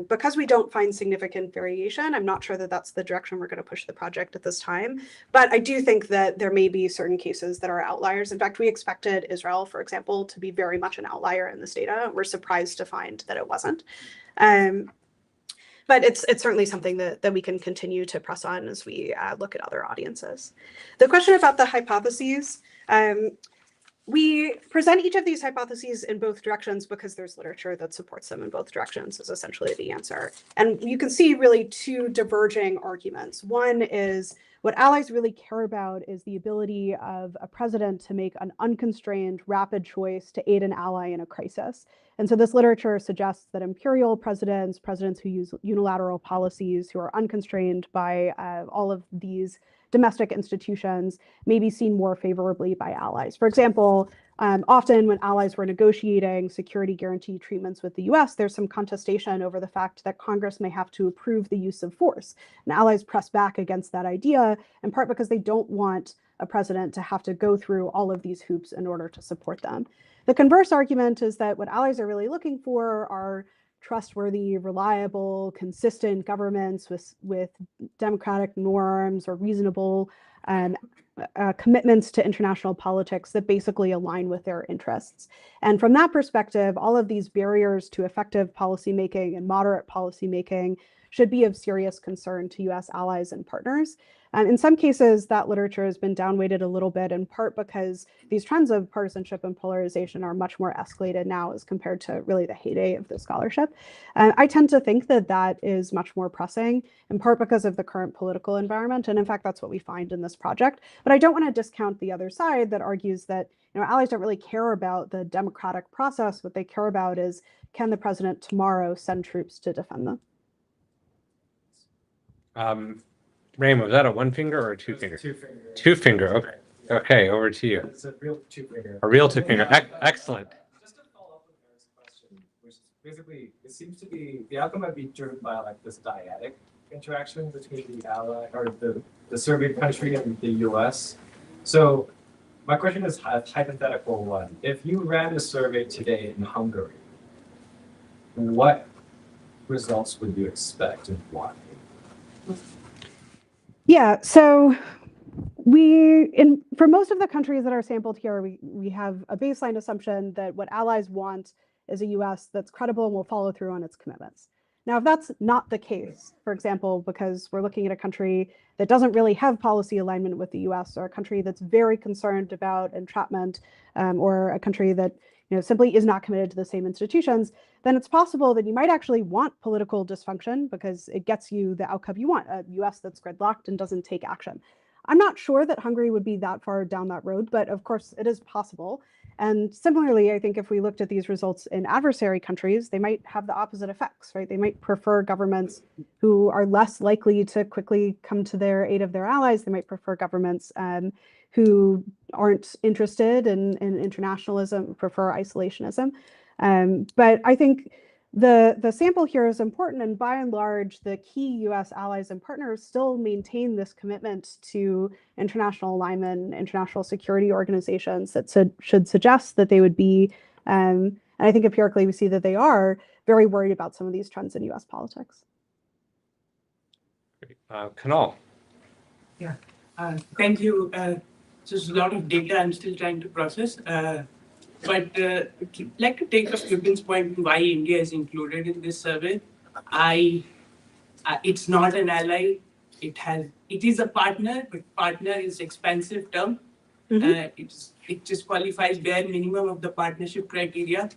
Speaker 2: Because we don't find significant variation, I'm not sure that that's the direction we're going to push the project at this time. But I do think that there may be certain cases that are outliers. In fact, we expected Israel, for example, to be very much an outlier in this data. We're surprised to find that it wasn't. but it's certainly something that we can continue to press on as we look at other audiences. The question about the hypotheses, we present each of these hypotheses in both directions because there's literature that supports them in both directions is essentially the answer. And you can see really two diverging arguments. One is what allies really care about is the ability of a president to make an unconstrained, rapid choice to aid an ally in a crisis. And so this literature suggests that imperial presidents, presidents who use unilateral policies, who are unconstrained by all of these domestic institutions, may be seen more favorably by allies. For example, often when allies were negotiating security guarantee treatments with the US, there's some contestation over the fact that Congress may have to approve the use of force. And allies press back against that idea, in part because they don't want a president to have to go through all of these hoops in order to support them. The converse argument is that what allies are really looking for are trustworthy, reliable, consistent governments with democratic norms or reasonable commitments to international politics that basically align with their interests. And from that perspective, all of these barriers to effective policymaking and moderate policymaking should be of serious concern to US allies and partners. In some cases, that literature has been downweighted a little bit, in part because these trends of partisanship and polarization are much more escalated now as compared to really the heyday of the scholarship. I tend to think that that is much more pressing, in part because of the current political environment. And in fact, that's what we find in this project. But I don't want to discount the other side that argues that allies don't really care about the democratic process. What they care about is, can the president tomorrow send troops to defend them?
Speaker 1: Raymond, was that a one finger or a two finger?
Speaker 5: Two finger.
Speaker 1: Two finger. Okay. Okay, over to you.
Speaker 5: It's a real two finger.
Speaker 1: A real two finger. Excellent.
Speaker 5: Just to follow up with Eric's question, which is basically, it seems to be the outcome might be driven by like this dyadic interaction between the ally or the surveyed country and the US. So my question is a hypothetical one. If you ran a survey today in Hungary, what results would you expect and why?
Speaker 2: Yeah, so for most of the countries that are sampled here, we have a baseline assumption that what allies want is a US that's credible and will follow through on its commitments. Now, if that's not the case, for example, because we're looking at a country that doesn't really have policy alignment with the US, or a country that's very concerned about entrapment, or a country that simply is not committed to the same institutions, then it's possible that you might actually want political dysfunction because it gets you the outcome you want, a US that's gridlocked and doesn't take action. I'm not sure that Hungary would be that far down that road, but of course it is possible. And similarly, I think if we looked at these results in adversary countries, they might have the opposite effects, right? They might prefer governments who are less likely to quickly come to their aid of their allies. They might prefer governments who aren't interested in internationalism, prefer isolationism. But I think the sample here is important, and by and large, the key US allies and partners still maintain this commitment to international alignment, international security organizations that should suggest that they would be, and I think empirically we see that they are very worried about some of these trends in US politics.
Speaker 1: Kunal.
Speaker 6: Yeah, thank you. There's a lot of data I'm still trying to process. But I'd like to take up Sukin's point on why India is included in this survey. It's not an ally. It is a partner, but partner is an expensive term. It just qualifies bare minimum of the partnership criteria. It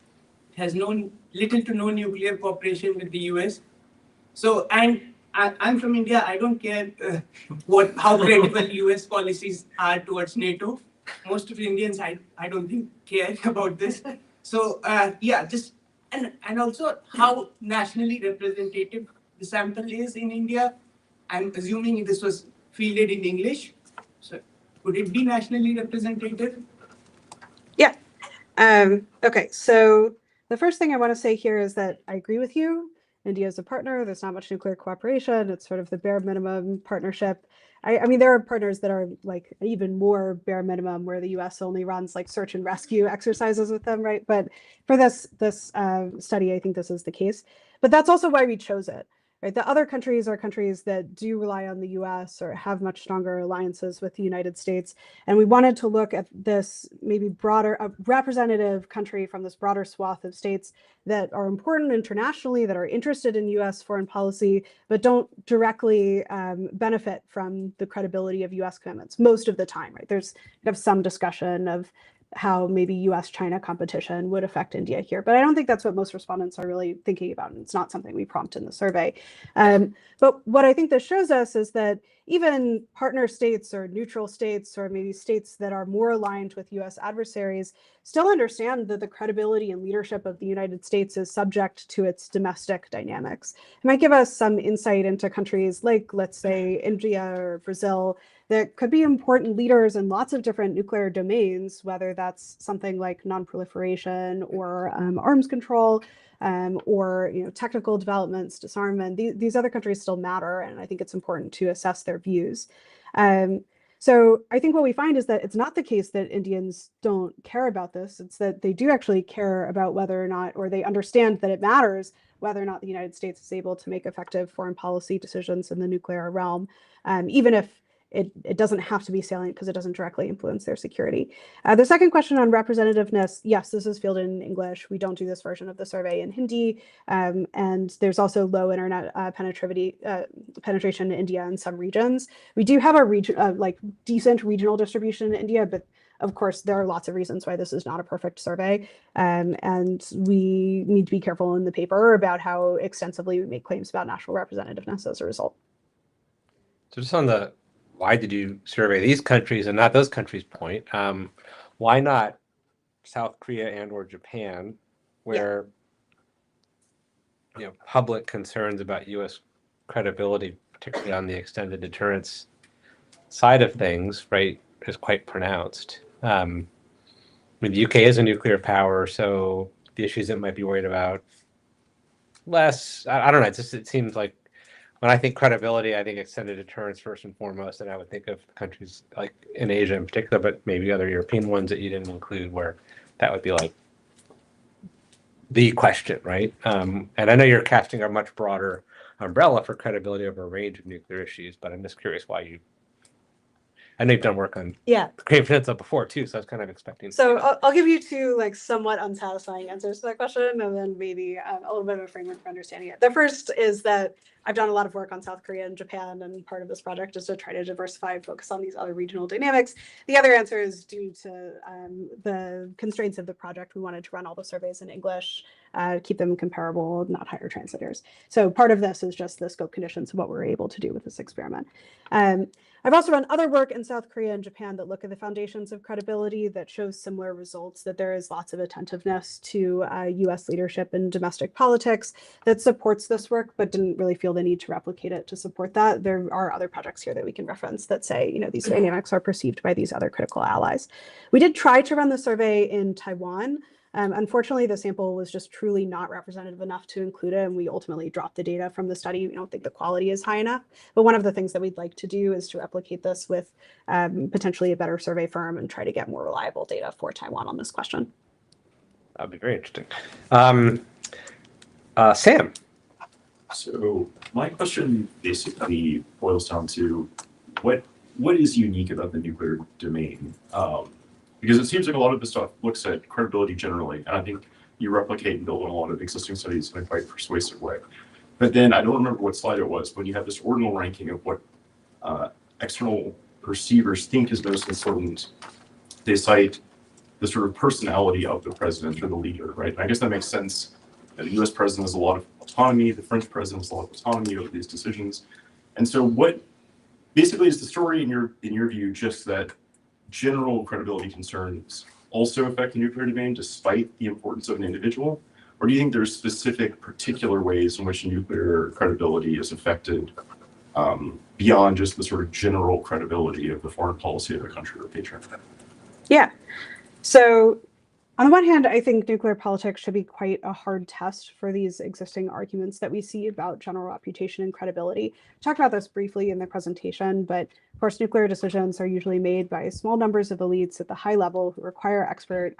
Speaker 6: has little to no nuclear cooperation with the US. So, and I'm from India. I don't care how credible US policies are towards NATO. Most of Indians, I don't think, care about this. So yeah, just and also how nationally representative the sample is in India. I'm assuming this was fielded in English. So could it be nationally representative?
Speaker 2: Yeah. Okay, so the first thing I want to say here is that I agree with you. India is a partner. There's not much nuclear cooperation. It's sort of the bare minimum partnership. I mean, there are partners that are like even more bare minimum, where the US only runs like search and rescue exercises with them, right? But for this study, I think this is the case. But that's also why we chose it, right? The other countries are countries that do rely on the US or have much stronger alliances with the United States. And we wanted to look at this maybe broader, a representative country from this broader swath of states that are important internationally, that are interested in US foreign policy, but don't directly benefit from the credibility of US commitments most of the time, right? There's kind of some discussion of how maybe US-China competition would affect India here. But I don't think that's what most respondents are really thinking about. And it's not something we prompt in the survey. But what I think this shows us is that even partner states or neutral states, or maybe states that are more aligned with US adversaries, still understand that the credibility and leadership of the United States is subject to its domestic dynamics. It might give us some insight into countries like, let's say, India or Brazil, that could be important leaders in lots of different nuclear domains, whether that's something like non-proliferation or arms control, or technical developments, disarmament. These other countries still matter, and I think it's important to assess their views. So I think what we find is that it's not the case that Indians don't care about this. It's that they do actually care about whether or not, or they understand that it matters whether or not the United States is able to make effective foreign policy decisions in the nuclear realm, even if it doesn't have to be salient because it doesn't directly influence their security. The second question on representativeness, yes, this is fielded in English. We don't do this version of the survey in Hindi. And there's also low internet penetration in India in some regions. We do have a decent regional distribution in India, but of course, there are lots of reasons why this is not a perfect survey. And we need to be careful in the paper about how extensively we make claims about national representativeness as a result.
Speaker 1: So just on the why did you survey these countries and not those countries point, why not South Korea and or Japan, where public concerns about U.S. credibility, particularly on the extended deterrence side of things, right, is quite pronounced. I mean, the UK is a nuclear power, so the issues it might be worried about less. I don't know. It seems like when I think credibility, I think extended deterrence first and foremost, and I would think of countries like in Asia in particular, but maybe other European ones that you didn't include, where that would be like the question, right? And I know you're casting a much broader umbrella for credibility over a range of nuclear issues, but I'm just curious why I know you've done work on the Korean Peninsula before too, so I was kind of expecting.
Speaker 2: So I'll give you two somewhat unsatisfying answers to that question, and then maybe a little bit of a framework for understanding it. The first is that I've done a lot of work on South Korea and Japan, and part of this project is to try to diversify and focus on these other regional dynamics. The other answer is due to the constraints of the project. We wanted to run all the surveys in English, keep them comparable, not hire translators. So part of this is just the scope conditions of what we're able to do with this experiment. I've also run other work in South Korea and Japan that look at the foundations of credibility that shows similar results, that there is lots of attentiveness to US leadership in domestic politics that supports this work, but didn't really feel the need to replicate it to support that. There are other projects here that we can reference that say, these dynamics are perceived by these other critical allies. We did try to run the survey in Taiwan. Unfortunately, the sample was just truly not representative enough to include it, and we ultimately dropped the data from the study. We don't think the quality is high enough. But one of the things that we'd like to do is to replicate this with potentially a better survey firm and try to get more reliable data for Taiwan on this question.
Speaker 1: That'd be very interesting. Sam.
Speaker 7: So my question basically boils down to what is unique about the nuclear domain? Because it seems like a lot of the stuff looks at credibility generally, and I think you replicate and build on a lot of existing studies in a quite persuasive way. But then I don't remember what slide it was when you have this ordinal ranking of what external perceivers think is most important. They cite the sort of personality of the president or the leader, right? And I guess that makes sense. The U.S. president has a lot of autonomy. The French president has a lot of autonomy over these decisions. And so what basically is the story in your view just that general credibility concerns also affect the nuclear domain despite the importance of an individual? Or do you think there's specific particular ways in which nuclear credibility is affected beyond just the sort of general credibility of the foreign policy of a country or patron?
Speaker 2: Yeah. So On the one hand, I think nuclear politics should be quite a hard test for these existing arguments that we see about general reputation and credibility. I talked about this briefly in the presentation, but of course, nuclear decisions are usually made by small numbers of elites at the high level who require expert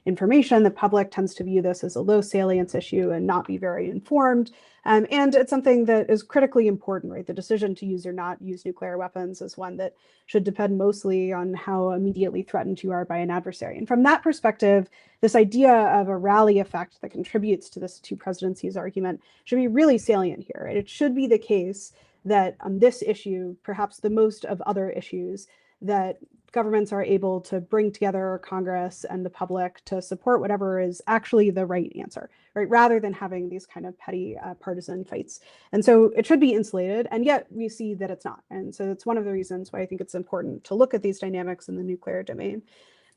Speaker 2: information. The public tends to view this as a low salience issue and not be very informed. And it's something that is critically important, right? The decision to use or not use nuclear weapons is one that should depend mostly on how immediately threatened you are by an adversary. And from that perspective, this idea of a rally effect that contributes to this two presidencies argument should be really salient here. It should be the case that on this issue, perhaps the most of other issues, that governments are able to bring together Congress and the public to support whatever is actually the right answer, right? Rather than having these kind of petty partisan fights. And so it should be insulated, and yet we see that it's not. And so it's one of the reasons why I think it's important to look at these dynamics in the nuclear domain.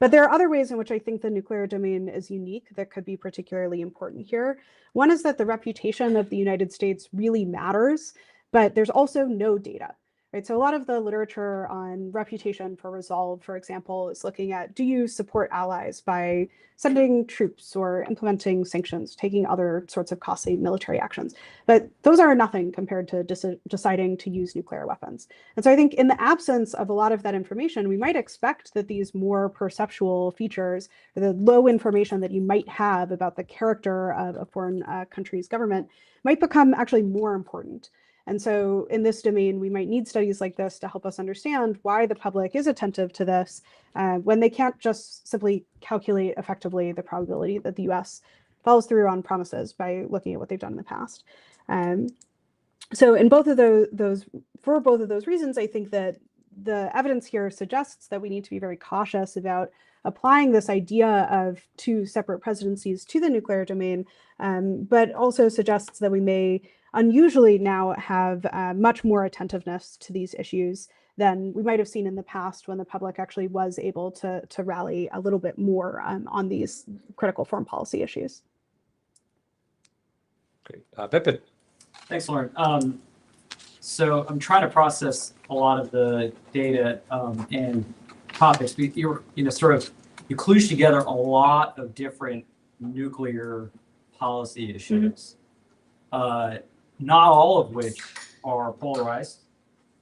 Speaker 2: But there are other ways in which I think the nuclear domain is unique that could be particularly important here. One is that the reputation of the United States really matters, but there's also no data. Right, so a lot of the literature on reputation for resolve, for example, is looking at, do you support allies by sending troops or implementing sanctions, taking other sorts of costly military actions? But those are nothing compared to deciding to use nuclear weapons. And so I think in the absence of a lot of that information, we might expect that these more perceptual features, or the low information that you might have about the character of a foreign country's government, might become actually more important. And so in this domain, we might need studies like this to help us understand why the public is attentive to this when they can't just simply calculate effectively the probability that the US follows through on promises by looking at what they've done in the past. So in both of for both of those reasons, I think that the evidence here suggests that we need to be very cautious about applying this idea of two separate presidencies to the nuclear domain, but also suggests that we may unusually now have much more attentiveness to these issues than we might have seen in the past when the public actually was able to rally a little bit more on these critical foreign policy issues.
Speaker 1: Great. Pippin.
Speaker 8: Thanks, Lauren. So I'm trying to process a lot of the data and topics. You kludge together a lot of different nuclear policy issues. Not all of which are polarized.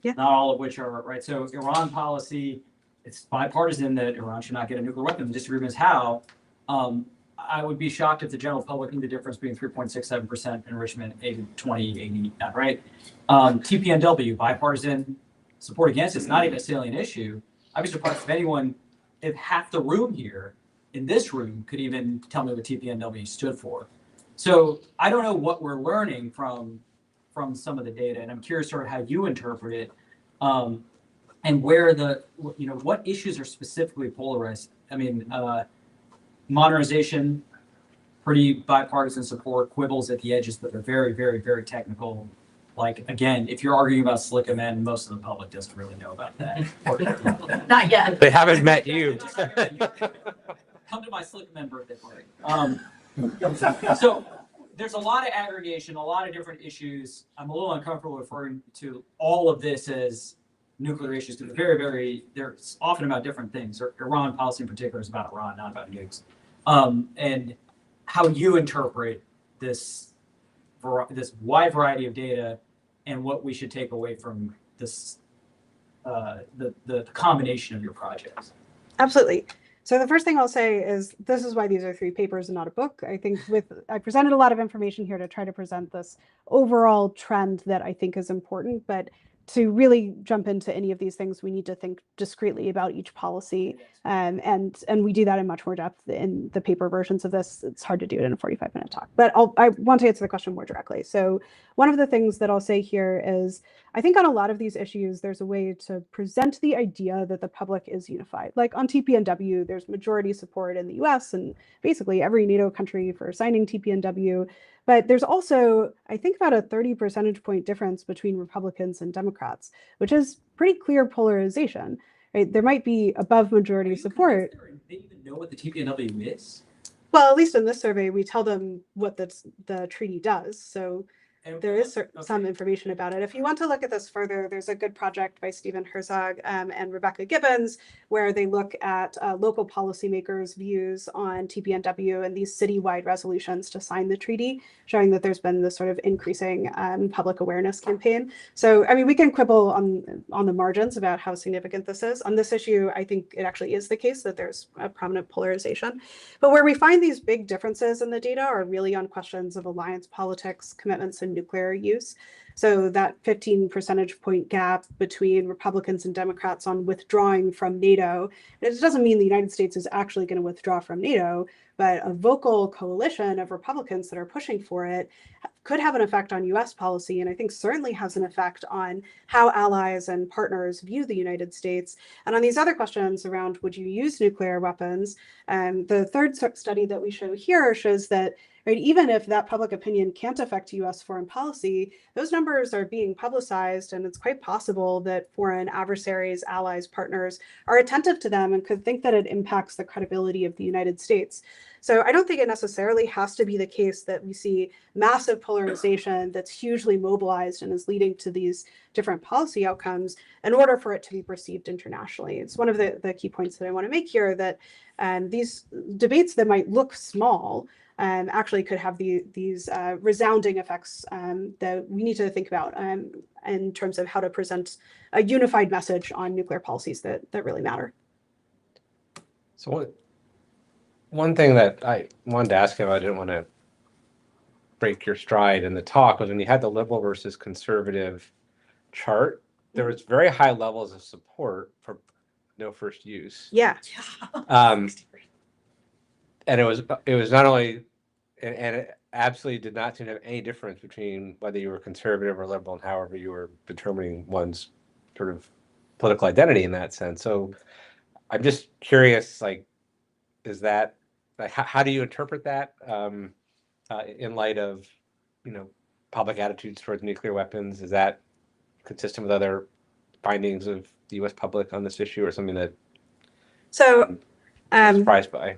Speaker 2: Yeah.
Speaker 8: Not all of which are right. So Iran policy, it's bipartisan that Iran should not get a nuclear weapon. The disagreement is how. I would be shocked if the general public knew the difference between 3.67% enrichment, 20, 80, right? TPNW, bipartisan support against it's not even a salient issue. I'd be surprised if anyone, if half the room here in this room could even tell me what TPNW stood for. So I don't know what we're learning from some of the data, and I'm curious sort of how you interpret it, and where what issues are specifically polarized. I mean, modernization, pretty bipartisan support, quibbles at the edges, but they're very, very, very technical. Like, again, if you're arguing about Silicon Man, most of the public doesn't really know about that.
Speaker 6: Not yet.
Speaker 1: They haven't met you.
Speaker 8: Come to my Silicon Man birthday party. So there's a lot of aggregation, a lot of different issues. I'm a little uncomfortable referring to all of this as nuclear issues because they're often about different things. Iran policy in particular is about Iran, not about nukes. And how you interpret this wide variety of data and what we should take away from this, the combination of your projects.
Speaker 2: Absolutely. So the first thing I'll say is this is why these are 3 papers and not a book. I think I presented a lot of information here to try to present this overall trend that I think is important, but to really jump into any of these things, we need to think discretely about each policy. And we do that in much more depth in the paper versions of this. It's hard to do it in a 45-minute talk, but I want to answer the question more directly. So one of the things that I'll say here is, I think on a lot of these issues, there's a way to present the idea that the public is unified. Like on TPNW, there's majority support in the US and basically every NATO country for signing TPNW. But there's also, I think, about a 30 percentage point difference between Republicans and Democrats, which is pretty clear polarization. Right? There might be above majority support.
Speaker 8: They even know what the TPNW is?
Speaker 2: Well, at least in this survey, we tell them what the treaty does. So there is some information about it. If you want to look at this further, there's a good project by Stephen Herzog and Rebecca Gibbons, where they look at local policymakers' views on TPNW and these citywide resolutions to sign the treaty, showing that there's been this sort of increasing public awareness campaign. So, I mean, we can quibble on the margins about how significant this is. On this issue, I think it actually is the case that there's a prominent polarization. But where we find these big differences in the data are really on questions of alliance politics, commitments, and nuclear use. So that 15 percentage point gap between Republicans and Democrats on withdrawing from NATO, it doesn't mean the United States is actually going to withdraw from NATO, but a vocal coalition of Republicans that are pushing for it could have an effect on US policy, and I think certainly has an effect on how allies and partners view the United States. And on these other questions around would you use nuclear weapons, the third study that we show here shows that right, even if that public opinion can't affect US foreign policy, those numbers are being publicized, and it's quite possible that foreign adversaries, allies, partners are attentive to them and could think that it impacts the credibility of the United States. So I don't think it necessarily has to be the case that we see massive polarization that's hugely mobilized and is leading to these different policy outcomes in order for it to be perceived internationally. It's one of the key points that I want to make here, that these debates that might look small actually could have these resounding effects that we need to think about in terms of how to present a unified message on nuclear policies that really matter.
Speaker 1: So one thing that I wanted to ask you, I didn't want to break your stride in the talk, was when you had the liberal versus conservative chart, there was very high levels of support for no first use.
Speaker 2: Yeah.
Speaker 1: And it was not only, and it absolutely did not seem to have any difference between whether you were conservative or liberal and however you were determining one's sort of political identity in that sense. So I'm just curious, like, is that, like, how do you interpret that in light of, public attitudes towards nuclear weapons? Is that consistent with other findings of the U.S. public on this issue, or something that I'm surprised by?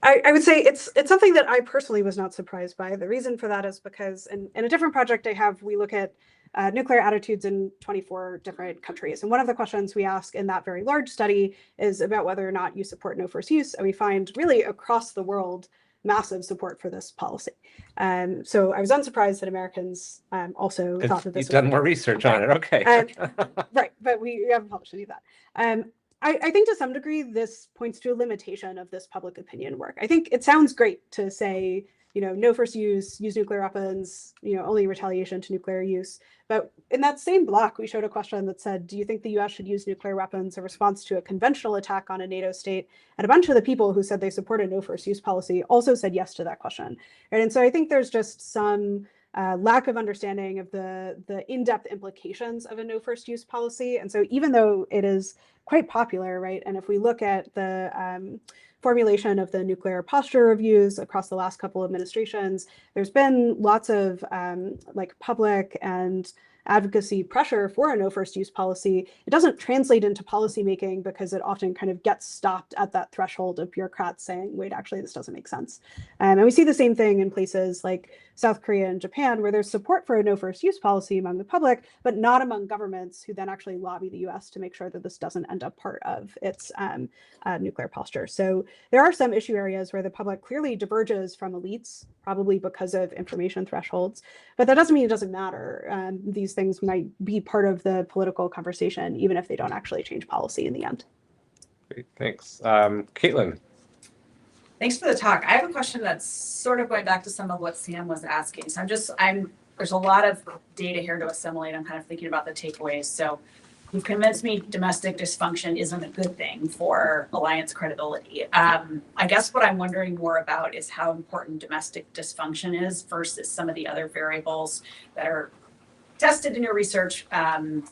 Speaker 2: I would say it's something that I personally was not surprised by. The reason for that is because in a different project I have, we look at nuclear attitudes in 24 different countries. And one of the questions we ask in that very large study is about whether or not you support no first use. And we find really across the world massive support for this policy. So I was unsurprised that Americans also thought that this.
Speaker 1: You've done more research on it, okay.
Speaker 2: Right, but we haven't published any of that. I think to some degree, this points to a limitation of this public opinion work. I think it sounds great to say, no first use nuclear weapons, only retaliation to nuclear use. But in that same block, we showed a question that said, do you think the US should use nuclear weapons in response to a conventional attack on a NATO state? And a bunch of the people who said they support a no first use policy also said yes to that question. Right? And so I think there's just some lack of understanding of the in-depth implications of a no first use policy. And so even though it is quite popular, right? And if we look at the formulation of the nuclear posture reviews across the last couple of administrations, there's been lots of public and advocacy pressure for a no first use policy. It doesn't translate into policy making because it often kind of gets stopped at that threshold of bureaucrats saying, wait, actually, this doesn't make sense. And we see the same thing in places like South Korea and Japan, where there's support for a no first use policy among the public, but not among governments who then actually lobby the US to make sure that this doesn't end up part of its nuclear posture. So there are some issue areas where the public clearly diverges from elites, probably because of information thresholds, but that doesn't mean it doesn't matter. These things might be part of the political conversation, even if they don't actually change policy in the end.
Speaker 1: Great, thanks. Caitlin.
Speaker 9: Thanks for the talk. I have a question that's sort of going back to some of what Sam was asking. So there's a lot of data here to assimilate. I'm kind of thinking about the takeaways. So you've convinced me domestic dysfunction isn't a good thing for alliance credibility. I guess what I'm wondering more about is how important domestic dysfunction is versus some of the other variables that are tested in your research, and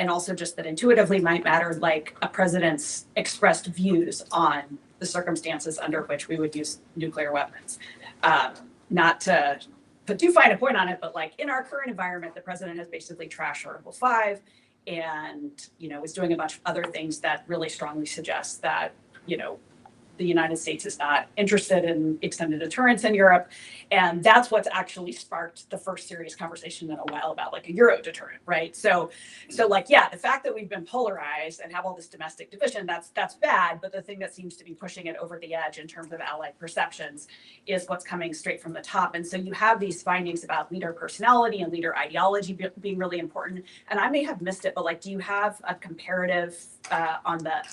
Speaker 9: also just that intuitively might matter, like a president's expressed views on the circumstances under which we would use nuclear weapons. Not to put too fine a point on it, but like in our current environment, the president has basically trashed Article 5 and, is doing a bunch of other things that really strongly suggest that, the United States is not interested in extended deterrence in Europe. And that's what's actually sparked the first serious conversation in a while about like a Euro deterrent, right? So like, yeah, the fact that we've been polarized and have all this domestic division, that's bad. But the thing that seems to be pushing it over the edge in terms of allied perceptions is what's coming straight from the top. And so you have these findings about leader personality and leader ideology being really important. And I may have missed it, but like, do you have a comparative on the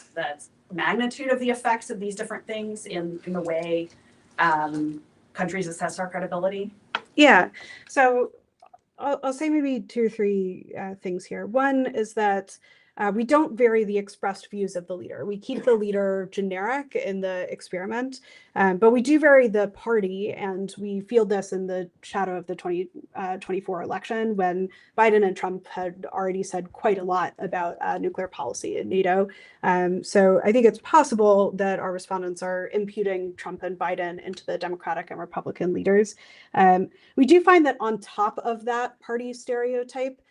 Speaker 9: magnitude of the effects of these different things in the way countries assess our credibility?
Speaker 2: Yeah, so I'll say maybe 2 or 3 things here. One is that we don't vary the expressed views of the leader. We keep the leader generic in the experiment, but we do vary the party, and we feel this in the shadow of the 2024 election when Biden and Trump had already said quite a lot about nuclear policy in NATO. So I think it's possible that our respondents are imputing Trump and Biden into the Democratic and Republican leaders. We do find that on top of that party stereotype,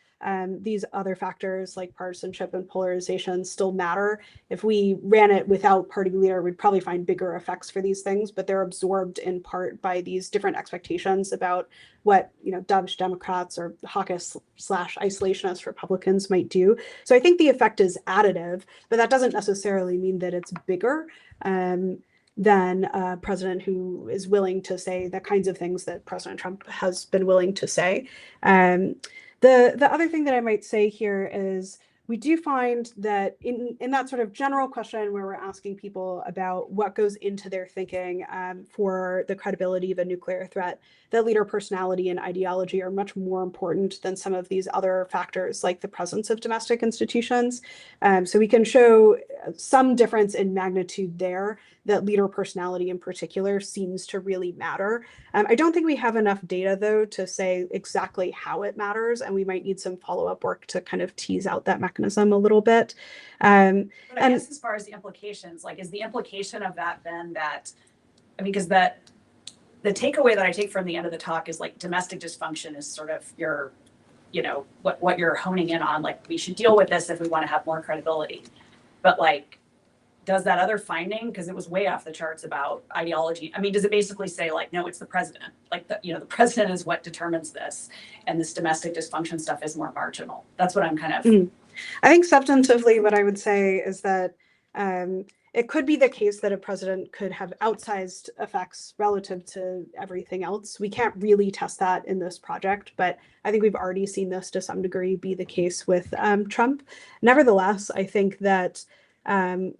Speaker 2: these other factors like partisanship and polarization still matter. If we ran it without party leader, we'd probably find bigger effects for these things, but they're absorbed in part by these different expectations about what, dovish Democrats or hawkish / isolationist Republicans might do. So I think the effect is additive, but that doesn't necessarily mean that it's bigger than a president who is willing to say the kinds of things that President Trump has been willing to say. The other thing that I might say here is we do find that in that sort of general question where we're asking people about what goes into their thinking for the credibility of a nuclear threat, that leader personality and ideology are much more important than some of these other factors like the presence of domestic institutions. So we can show some difference in magnitude there, that leader personality in particular seems to really matter. I don't think we have enough data though to say exactly how it matters, and we might need some follow-up work to kind of tease out that mechanism a little bit.
Speaker 9: But I guess as far as the implications, like is the implication of that then that, because that the takeaway that I take from the end of the talk is like domestic dysfunction is sort of your, what you're honing in on, like we should deal with this if we want to have more credibility. But like, does that other finding, because it was way off the charts about ideology, does it basically say like, no, it's the president, like the president is what determines this, and this domestic dysfunction stuff is more marginal? That's what I'm kind of.
Speaker 2: I think substantively what I would say is that it could be the case that a president could have outsized effects relative to everything else. We can't really test that in this project, but I think we've already seen this to some degree be the case with Trump. Nevertheless, I think that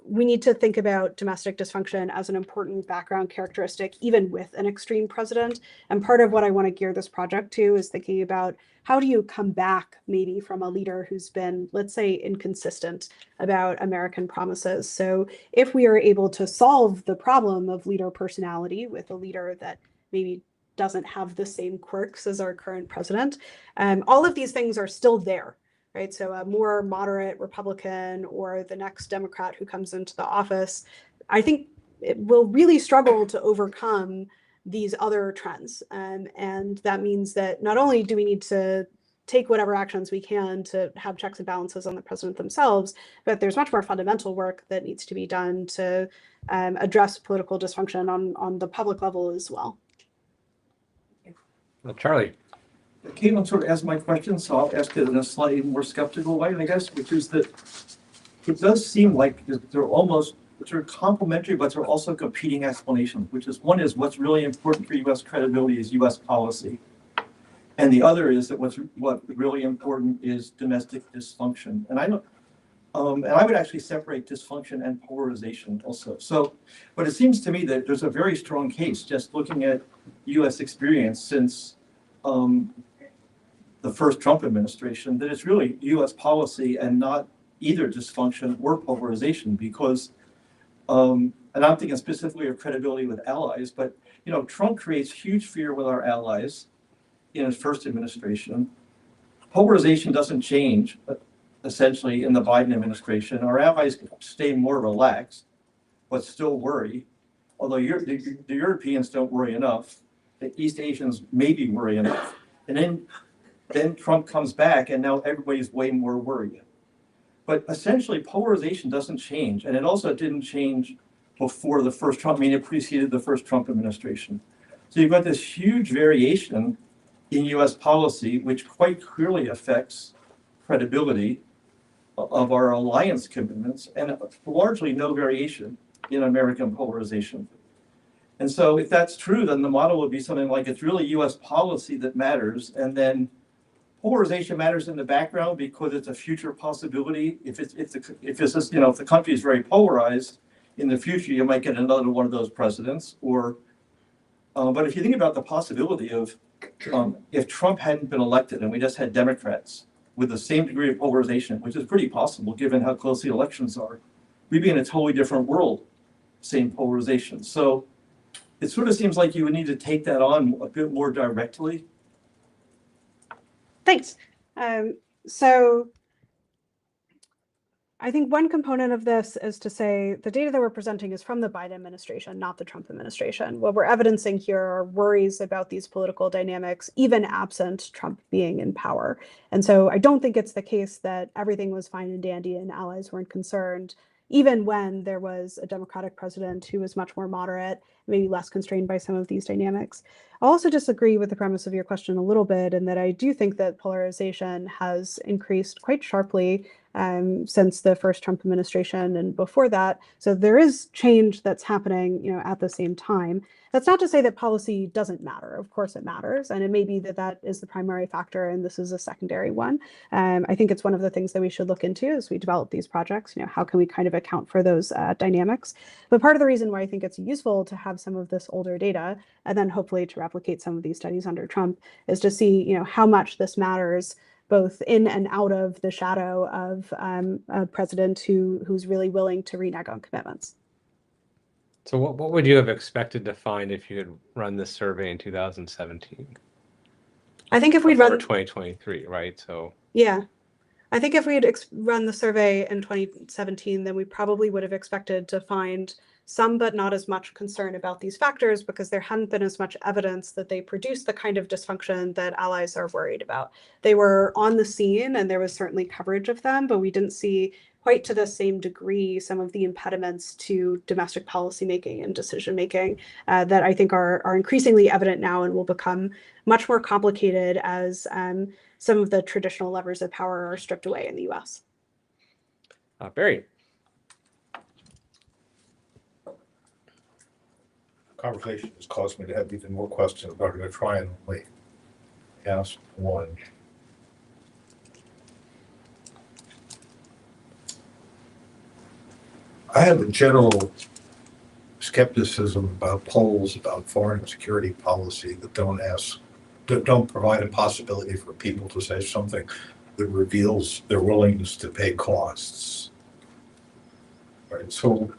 Speaker 2: we need to think about domestic dysfunction as an important background characteristic, even with an extreme president. And part of what I want to gear this project to is thinking about how do you come back maybe from a leader who's been, let's say, inconsistent about American promises. So if we are able to solve the problem of leader personality with a leader that maybe doesn't have the same quirks as our current president, all of these things are still there. Right, so a more moderate Republican or the next Democrat who comes into the office, I think it will really struggle to overcome these other trends. And that means that not only do we need to take whatever actions we can to have checks and balances on the president themselves, but there's much more fundamental work that needs to be done to address political dysfunction on the public level as well.
Speaker 1: Charlie.
Speaker 3: Caitlin sort of asked my question, so I'll ask it in a slightly more skeptical way, I guess, which is that it does seem like they're almost sort of complementary, but they're also competing explanations, which is one is what's really important for U.S. credibility is U.S. policy. And the other is that what really important is domestic dysfunction. And I would actually separate dysfunction and polarization also. So, but it seems to me that there's a very strong case just looking at U.S. experience since the first Trump administration, that it's really U.S. policy and not either dysfunction or polarization, because, and I'm thinking specifically of credibility with allies, but Trump creates huge fear with our allies in his first administration. Polarization doesn't change, essentially, in the Biden administration. Our allies stay more relaxed, but still worry, although the Europeans don't worry enough. The East Asians maybe worry enough. And then Trump comes back and now everybody's way more worried. But essentially polarization doesn't change. And it also didn't change before the first Trump, I mean, it preceded the first Trump administration. So you've got this huge variation in US policy, which quite clearly affects credibility of our alliance commitments, and largely no variation in American polarization. And so if that's true, then the model would be something like it's really US policy that matters, and then polarization matters in the background because it's a future possibility. If the country is very polarized, in the future you might get another one of those presidents. Or, but if you think about the possibility of if Trump hadn't been elected and we just had Democrats with the same degree of polarization, which is pretty possible given how close the elections are, we'd be in a totally different world, same polarization. So it sort of seems like you would need to take that on a bit more directly.
Speaker 2: Thanks. So I think one component of this is to say the data that we're presenting is from the Biden administration, not the Trump administration. What we're evidencing here are worries about these political dynamics, even absent Trump being in power. And so I don't think it's the case that everything was fine and dandy and allies weren't concerned, even when there was a Democratic president who was much more moderate, maybe less constrained by some of these dynamics. I also disagree with the premise of your question a little bit, in that I do think that polarization has increased quite sharply since the first Trump administration and before that. So there is change that's happening, at the same time. That's not to say that policy doesn't matter. Of course it matters. And it may be that that is the primary factor and this is a secondary one. I think it's one of the things that we should look into as we develop these projects. How can we kind of account for those dynamics? But part of the reason why I think it's useful to have some of this older data and then hopefully to replicate some of these studies under Trump is to see, how much this matters both in and out of the shadow of a president who's really willing to renege on commitments.
Speaker 1: So what would you have expected to find if you had run this survey in 2017?
Speaker 2: I think if we'd
Speaker 1: Or
Speaker 2: run
Speaker 1: 2023, right? So
Speaker 2: yeah, I think if we had run the survey in 2017, then we probably would have expected to find some, but not as much concern about these factors because there hadn't been as much evidence that they produce the kind of dysfunction that allies are worried about. They were on the scene and there was certainly coverage of them, but we didn't see quite to the same degree some of the impediments to domestic policymaking and decision-making that I think are increasingly evident now and will become much more complicated as some of the traditional levers of power are stripped away in the US.
Speaker 1: Barry.
Speaker 10: Conversation has caused me to have even more questions, but I'm going to try and only ask one. I have a general skepticism about polls about foreign security policy that don't provide a possibility for people to say something that reveals their willingness to pay costs. Right. So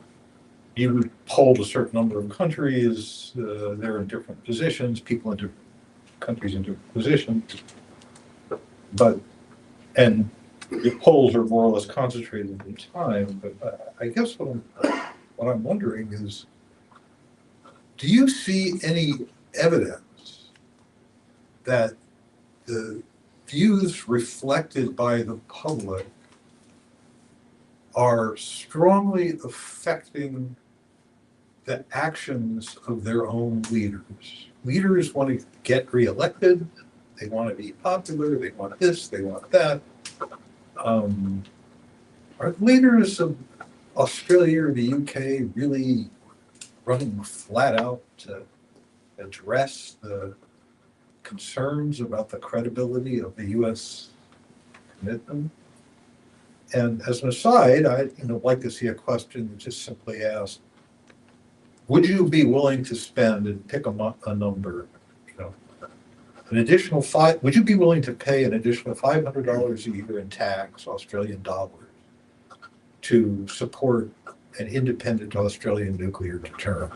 Speaker 10: you polled a certain number of countries, they're in different positions, people in different countries in different positions, and the polls are more or less concentrated in time. But I guess what I'm wondering is, do you see any evidence that the views reflected by the public are strongly affecting the actions of their own leaders? Leaders want to get reelected, they want to be popular, they want this, they want that. Are leaders of Australia or the UK really running flat out to address the concerns about the credibility of the US commitment? And as an aside, I'd like to see a question that just simply asks, would you be willing to spend, and pick a number, would you be willing to pay an additional $500 a year in tax, Australian dollars, to support an independent Australian nuclear deterrent?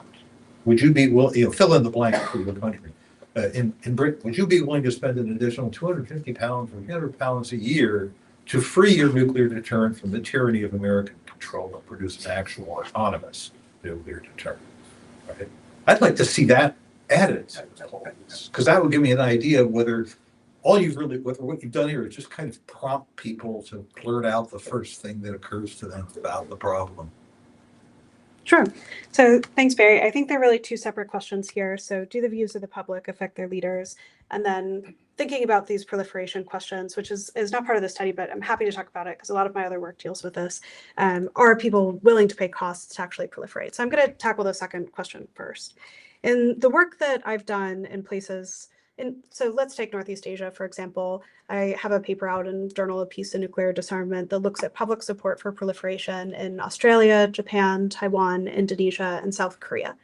Speaker 10: Would you be willing, fill in the blank for your country. In Britain, would you be willing to spend an additional £250 or £300 a year to free your nuclear deterrent from the tyranny of American control and produce an actual autonomous nuclear deterrent? Right? I'd like to see that added, because that would give me an idea of whether what you've done here is just kind of prompt people to blurt out the first thing that occurs to them about the problem.
Speaker 2: Sure. So thanks, Barry. I think there are really two separate questions here. So do the views of the public affect their leaders? And then thinking about these proliferation questions, which is not part of the study, but I'm happy to talk about it because a lot of my other work deals with this. Are people willing to pay costs to actually proliferate? So I'm going to tackle the second question first. In the work that I've done in places, so let's take Northeast Asia, for example. I have a paper out in Journal of Peace and Nuclear Disarmament that looks at public support for proliferation in Australia, Japan, Taiwan, Indonesia, and South Korea.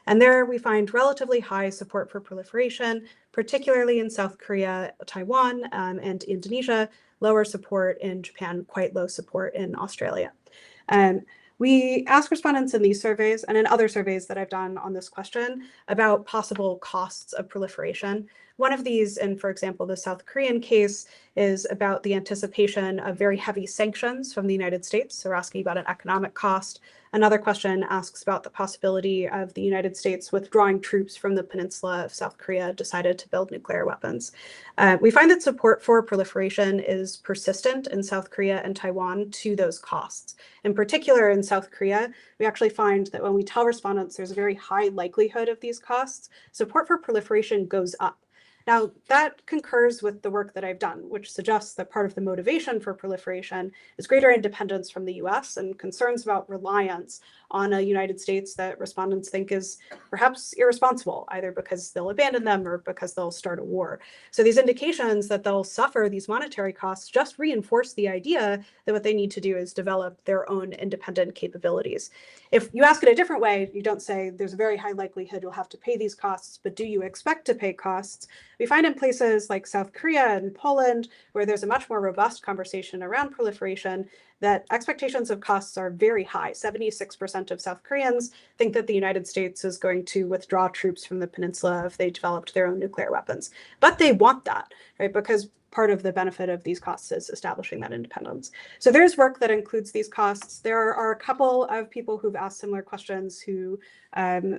Speaker 2: And there we find relatively high support for proliferation, particularly in South Korea, Taiwan, and Indonesia, lower support in Japan, quite low support in Australia. We ask respondents in these surveys and in other surveys that I've done on this question about possible costs of proliferation. One of these, in, for example, the South Korean case, is about the anticipation of very heavy sanctions from the United States. So we're asking about an economic cost. Another question asks about the possibility of the United States withdrawing troops from the peninsula if South Korea decided to build nuclear weapons. We find that support for proliferation is persistent in South Korea and Taiwan to those costs. In particular, in South Korea, we actually find that when we tell respondents there's a very high likelihood of these costs, support for proliferation goes up. Now, that concurs with the work that I've done, which suggests that part of the motivation for proliferation is greater independence from the US and concerns about reliance on a United States that respondents think is perhaps irresponsible, either because they'll abandon them or because they'll start a war. So these indications that they'll suffer these monetary costs just reinforce the idea that what they need to do is develop their own independent capabilities. If you ask it a different way, you don't say there's a very high likelihood you'll have to pay these costs, but do you expect to pay costs? We find in places like South Korea and Poland, where there's a much more robust conversation around proliferation, that expectations of costs are very high. 76% of South Koreans think that the United States is going to withdraw troops from the peninsula if they developed their own nuclear weapons. But they want that, right? Because part of the benefit of these costs is establishing that independence. So there's work that includes these costs. There are a couple of people who've asked similar questions who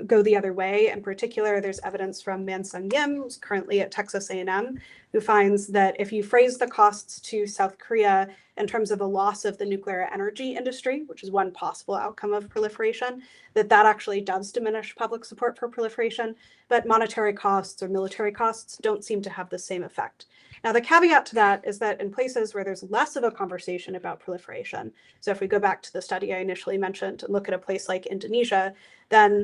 Speaker 2: go the other way. In particular, there's evidence from Man-Sung Yim, who's currently at Texas A&M, who finds that if you phrase the costs to South Korea in terms of a loss of the nuclear energy industry, which is one possible outcome of proliferation, that actually does diminish public support for proliferation, but monetary costs or military costs don't seem to have the same effect. Now, the caveat to that is that in places where there's less of a conversation about proliferation, so if we go back to the study I initially mentioned and look at a place like Indonesia, then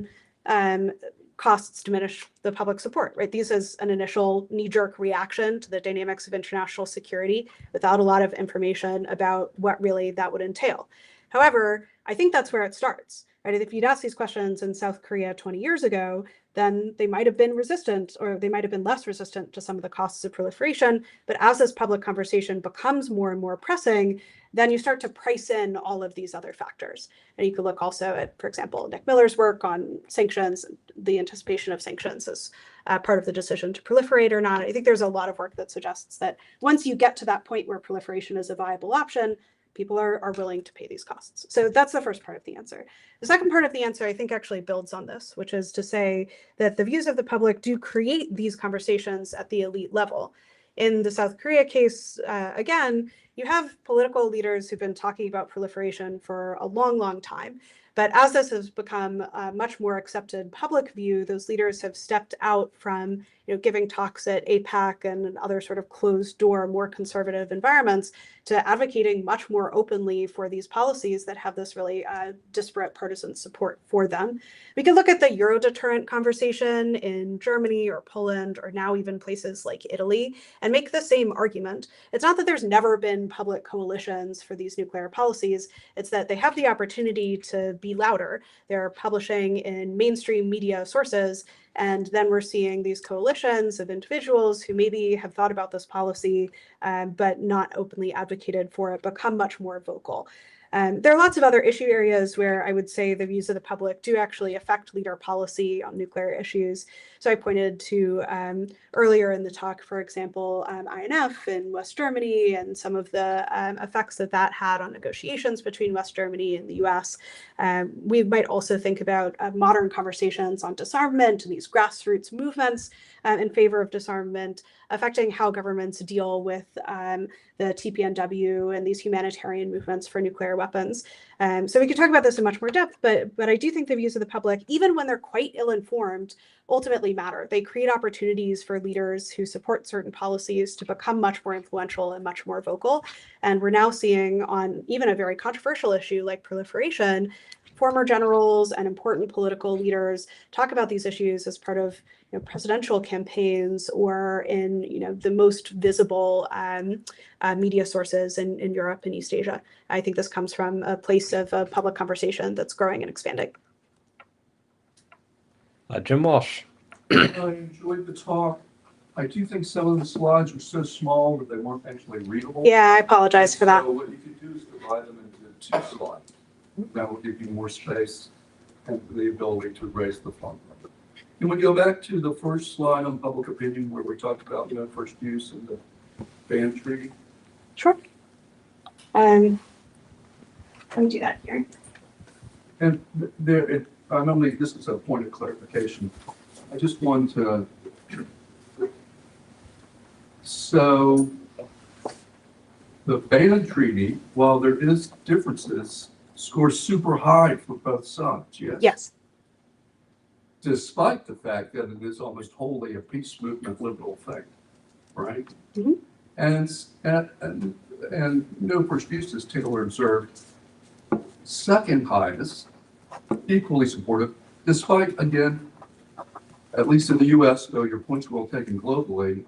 Speaker 2: costs diminish the public support, right? This is an initial knee-jerk reaction to the dynamics of international security without a lot of information about what really that would entail. However, I think that's where it starts, right? If you'd asked these questions in South Korea 20 years ago, then they might have been resistant, or they might have been less resistant to some of the costs of proliferation. But as this public conversation becomes more and more pressing, then you start to price in all of these other factors. And you could look also at, for example, Nick Miller's work on sanctions, the anticipation of sanctions as part of the decision to proliferate or not. I think there's a lot of work that suggests that once you get to that point where proliferation is a viable option, people are willing to pay these costs. So that's the first part of the answer. The second part of the answer, I think, actually builds on this, which is to say that the views of the public do create these conversations at the elite level. In the South Korea case, again, you have political leaders who've been talking about proliferation for a long, long time. But as this has become a much more accepted public view, those leaders have stepped out from giving talks at APAC and other sort of closed door, more conservative environments to advocating much more openly for these policies that have this really disparate partisan support for them. We can look at the Euro deterrent conversation in Germany or Poland or now even places like Italy and make the same argument. It's not that there's never been public coalitions for these nuclear policies. It's that they have the opportunity to be louder. They're publishing in mainstream media sources. And then we're seeing these coalitions of individuals who maybe have thought about this policy, but not openly advocated for it, become much more vocal. There are lots of other issue areas where I would say the views of the public do actually affect leader policy on nuclear issues. So I pointed to earlier in the talk, for example, INF in West Germany and some of the effects that had on negotiations between West Germany and the US. We might also think about modern conversations on disarmament and these grassroots movements in favor of disarmament, affecting how governments deal with the TPNW and these humanitarian movements for nuclear weapons. weapons. So we could talk about this in much more depth, but I do think the views of the public, even when they're quite ill-informed, ultimately matter. They create opportunities for leaders who support certain policies to become much more influential and much more vocal. And we're now seeing on even a very controversial issue like proliferation, former generals and important political leaders talk about these issues as part of presidential campaigns or in the most visible media sources in Europe and East Asia. I think this comes from a place of a public conversation that's growing and expanding.
Speaker 1: Jim Walsh.
Speaker 11: I enjoyed the talk. I do think some of the slides were so small that they weren't actually readable.
Speaker 2: Yeah, I apologize for that.
Speaker 11: So what you could do is divide them into 2 slides. That will give you more space and the ability to raise the phone number. Can we go back to the first slide on public opinion where we talked about first use and the ban treaty?
Speaker 2: Sure. Let me do that here.
Speaker 11: And I'm only, this is a point of clarification. I just want to, so the ban treaty, while there is differences, scores super high for both sides, yes?
Speaker 2: Yes.
Speaker 11: Despite the fact that it is almost wholly a peace movement liberal thing, right?
Speaker 2: Mhm.
Speaker 11: And no first use, as Taylor observed, second highest, equally supportive, despite, again, at least in the US, though your point's well taken globally,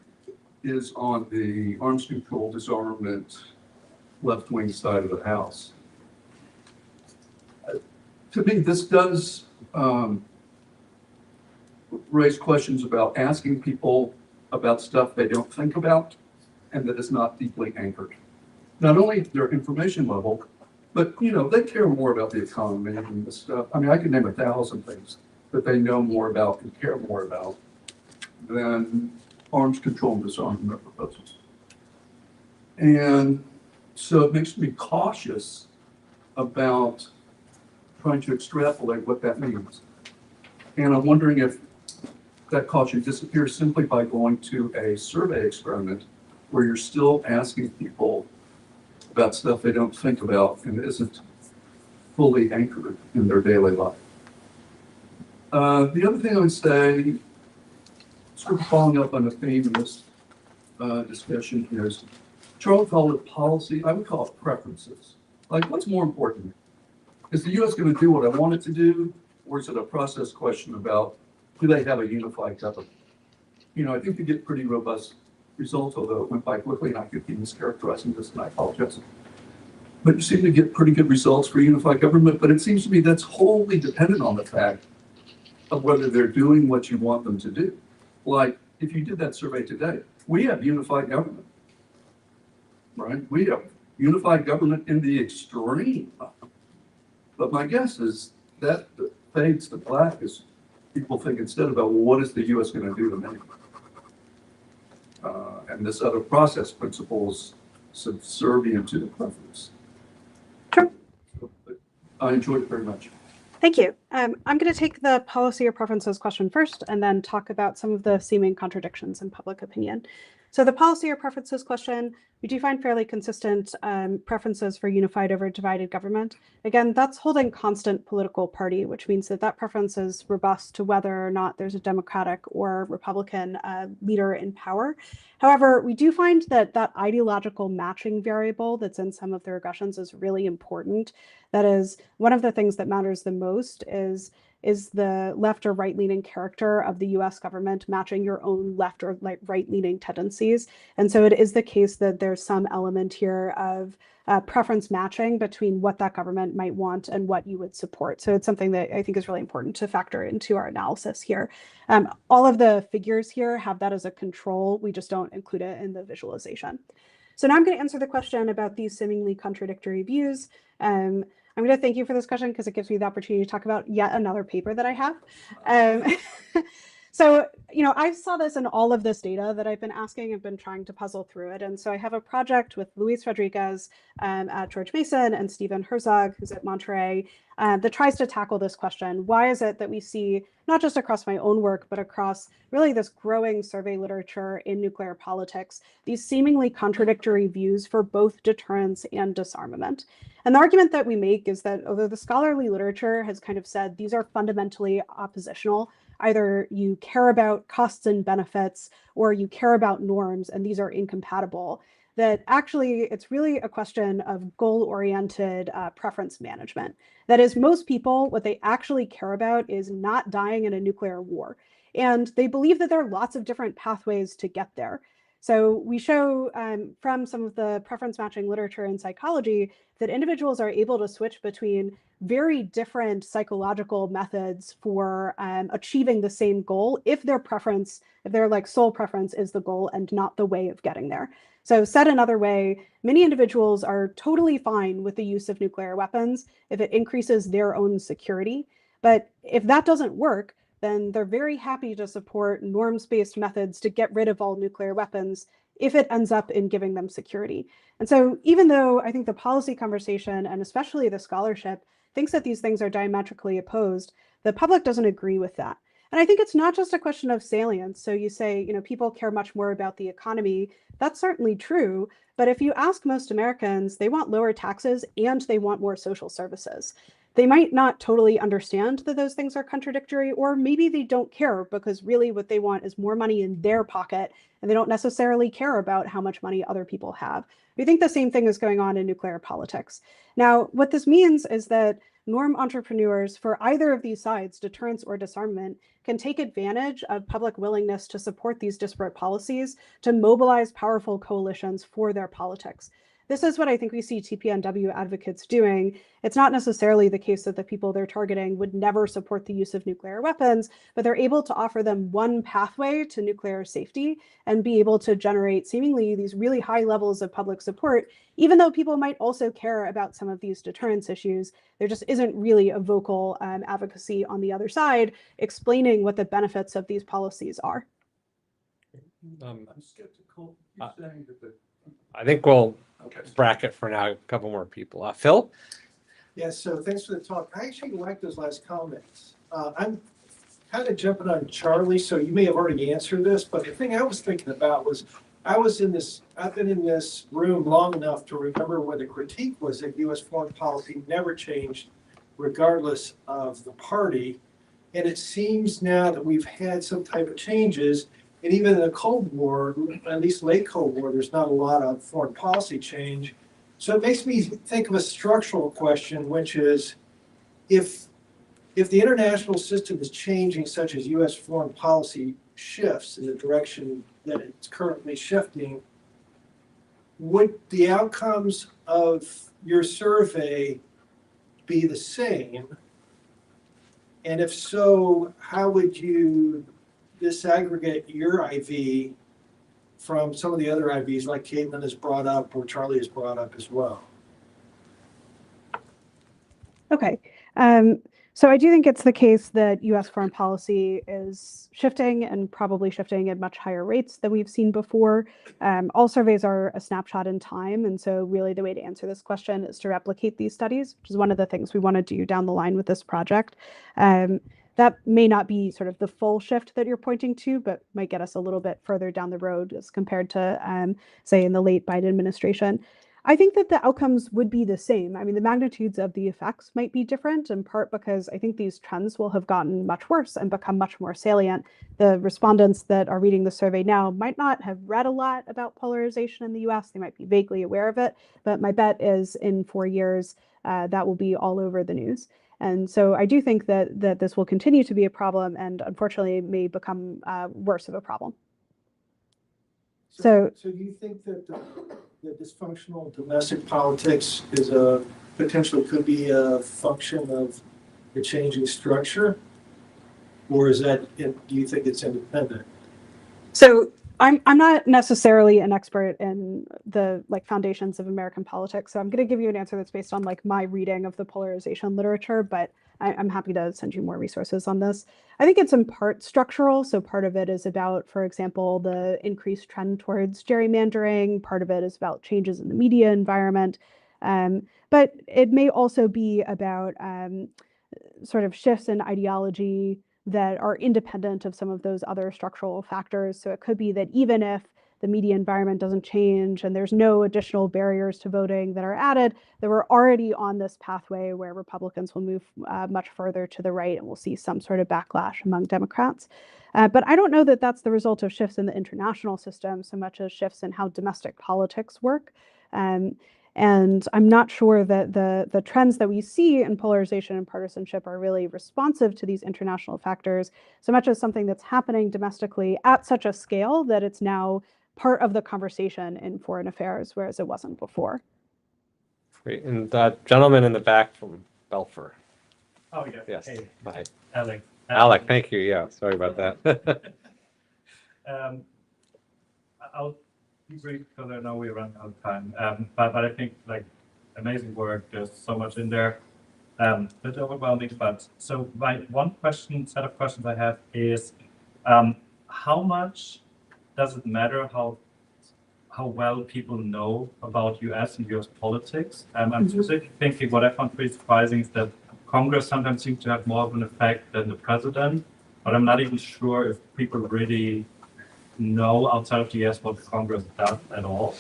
Speaker 11: is on the arms control disarmament left-wing side of the house. To me, this does raise questions about asking people about stuff they don't think about and that is not deeply anchored. Not only their information level, but they care more about the economy and the stuff. I mean, I could name 1,000 things that they know more about and care more about than arms control and disarmament proposals. And so it makes me cautious about trying to extrapolate what that means. And I'm wondering if that caution disappears simply by going to a survey experiment where you're still asking people about stuff they don't think about and isn't fully anchored in their daily life. The other thing I would say, sort of following up on a theme in this discussion is, Charles called it policy, I would call it preferences. Like, what's more important? Is the US going to do what I want it to do, or is it a process question about, do they have a unified government? I think you get pretty robust results, although it went by quickly and I could be mischaracterizing this and I apologize. But you seem to get pretty good results for unified government, but it seems to me that's wholly dependent on the fact of whether they're doing what you want them to do. Like, if you did that survey today, we have unified government, right? We have unified government in the extreme. But my guess is that fades to black as people think instead about, well, what is the US going to do to me? And this other process principles subservient to the preference.
Speaker 2: Sure.
Speaker 11: So, I enjoyed it very much.
Speaker 2: Thank you. I'm going to take the policy or preferences question first and then talk about some of the seeming contradictions in public opinion. So the policy or preferences question, we do find fairly consistent preferences for unified over divided government. Again, that's holding constant political party, which means that that preference is robust to whether or not there's a Democratic or Republican leader in power. However, we do find that that ideological matching variable that's in some of the regressions is really important. That is, one of the things that matters the most is the left or right-leaning character of the US government matching your own left or right-leaning tendencies. And so it is the case that there's some element here of preference matching between what that government might want and what you would support. So it's something that I think is really important to factor into our analysis here. All of the figures here have that as a control. We just don't include it in the visualization. So now I'm going to answer the question about these seemingly contradictory views. I'm going to thank you for this question because it gives me the opportunity to talk about yet another paper that I have. So, I saw this in all of this data that I've been asking. I've been trying to puzzle through it. And so I have a project with Luis Rodriguez at George Mason and Stephen Herzog, who's at Monterey, that tries to tackle this question. Why is it that we see, not just across my own work, but across really this growing survey literature in nuclear politics, these seemingly contradictory views for both deterrence and disarmament? And the argument that we make is that although the scholarly literature has kind of said these are fundamentally oppositional, either you care about costs and benefits or you care about norms, and these are incompatible, that actually it's really a question of goal-oriented preference management. That is, most people, what they actually care about is not dying in a nuclear war. And they believe that there are lots of different pathways to get there. So we show from some of the preference matching literature in psychology that individuals are able to switch between very different psychological methods for achieving the same goal if their sole preference is the goal and not the way of getting there. So said another way, many individuals are totally fine with the use of nuclear weapons if it increases their own security. But if that doesn't work, then they're very happy to support norms-based methods to get rid of all nuclear weapons if it ends up in giving them security. And so even though I think the policy conversation, and especially the scholarship, thinks that these things are diametrically opposed, the public doesn't agree with that. And I think it's not just a question of salience. So you say, people care much more about the economy. That's certainly true. But if you ask most Americans, they want lower taxes and they want more social services. They might not totally understand that those things are contradictory, or maybe they don't care because really what they want is more money in their pocket and they don't necessarily care about how much money other people have. We think the same thing is going on in nuclear politics. Now, what this means is that norm entrepreneurs for either of these sides, deterrence or disarmament, can take advantage of public willingness to support these disparate policies to mobilize powerful coalitions for their politics. This is what I think we see TPNW advocates doing. It's not necessarily the case that the people they're targeting would never support the use of nuclear weapons, but they're able to offer them one pathway to nuclear safety and be able to generate seemingly these really high levels of public support, even though people might also care about some of these deterrence issues. There just isn't really a vocal advocacy on the other side explaining what the benefits of these policies are.
Speaker 11: I'm skeptical. You're saying that
Speaker 1: I think we'll
Speaker 11: okay.
Speaker 1: bracket for now. A couple more people. Phil?
Speaker 3: Yes, so thanks for the talk. I actually like those last comments. I'm kind of jumping on Charlie, so you may have already answered this, but the thing I was thinking about was I've been in this room long enough to remember where the critique was that U.S. foreign policy never changed regardless of the party. And it seems now that we've had some type of changes. And even in the Cold War, at least late Cold War, there's not a lot of foreign policy change. So it makes me think of a structural question, which is if the international system is changing, such as U.S. foreign policy shifts in the direction that it's currently shifting, would the outcomes of your survey be the same? And if so, how would you disaggregate your IV from some of the other IVs like Caitlin has brought up or Charlie has brought up as well?
Speaker 2: Okay. So I do think it's the case that U.S. foreign policy is shifting and probably shifting at much higher rates than we've seen before. All surveys are a snapshot in time. And so really the way to answer this question is to replicate these studies, which is one of the things we want to do down the line with this project. That may not be sort of the full shift that you're pointing to, but might get us a little bit further down the road as compared to, say, in the late Biden administration. I think that the outcomes would be the same. I mean, the magnitudes of the effects might be different, in part because I think these trends will have gotten much worse and become much more salient. The respondents that are reading the survey now might not have read a lot about polarization in the US. They might be vaguely aware of it, but my bet is in 4 years, that will be all over the news. And so I do think that this will continue to be a problem and unfortunately may become worse of a problem. So
Speaker 3: do you think that the dysfunctional domestic politics is potentially could be a function of the changing structure? Or is that, do you think it's independent?
Speaker 2: So I'm not necessarily an expert in the foundations of American politics, so I'm going to give you an answer that's based on my reading of the polarization literature, but I'm happy to send you more resources on this. I think it's in part structural, so part of it is about, for example, the increased trend towards gerrymandering. Part of it is about changes in the media environment, but it may also be about sort of shifts in ideology that are independent of some of those other structural factors. So it could be that even if the media environment doesn't change and there's no additional barriers to voting that are added, that we're already on this pathway where Republicans will move much further to the right and we'll see some sort of backlash among Democrats. But I don't know that that's the result of shifts in the international system so much as shifts in how domestic politics work. And I'm not sure that the trends that we see in polarization and partisanship are really responsive to these international factors, so much as something that's happening domestically at such a scale that it's now part of the conversation in foreign affairs, whereas it wasn't before.
Speaker 1: Great. And the gentleman in the back from Belfer.
Speaker 12: Oh, yeah.
Speaker 1: Yes.
Speaker 12: Hey,
Speaker 1: Hi.
Speaker 12: Alec.
Speaker 1: Alec, thank you. Yeah, sorry about that.
Speaker 12: I'll be brief because I know we run out of time. But I think amazing work. There's so much in there. Bit overwhelming, but so my set of questions I have is, how much does it matter how well people know about US and US politics? I'm specifically thinking what I found pretty surprising is that Congress sometimes seems to have more of an effect than the president, but I'm not even sure if people really know outside of the US what Congress does at all.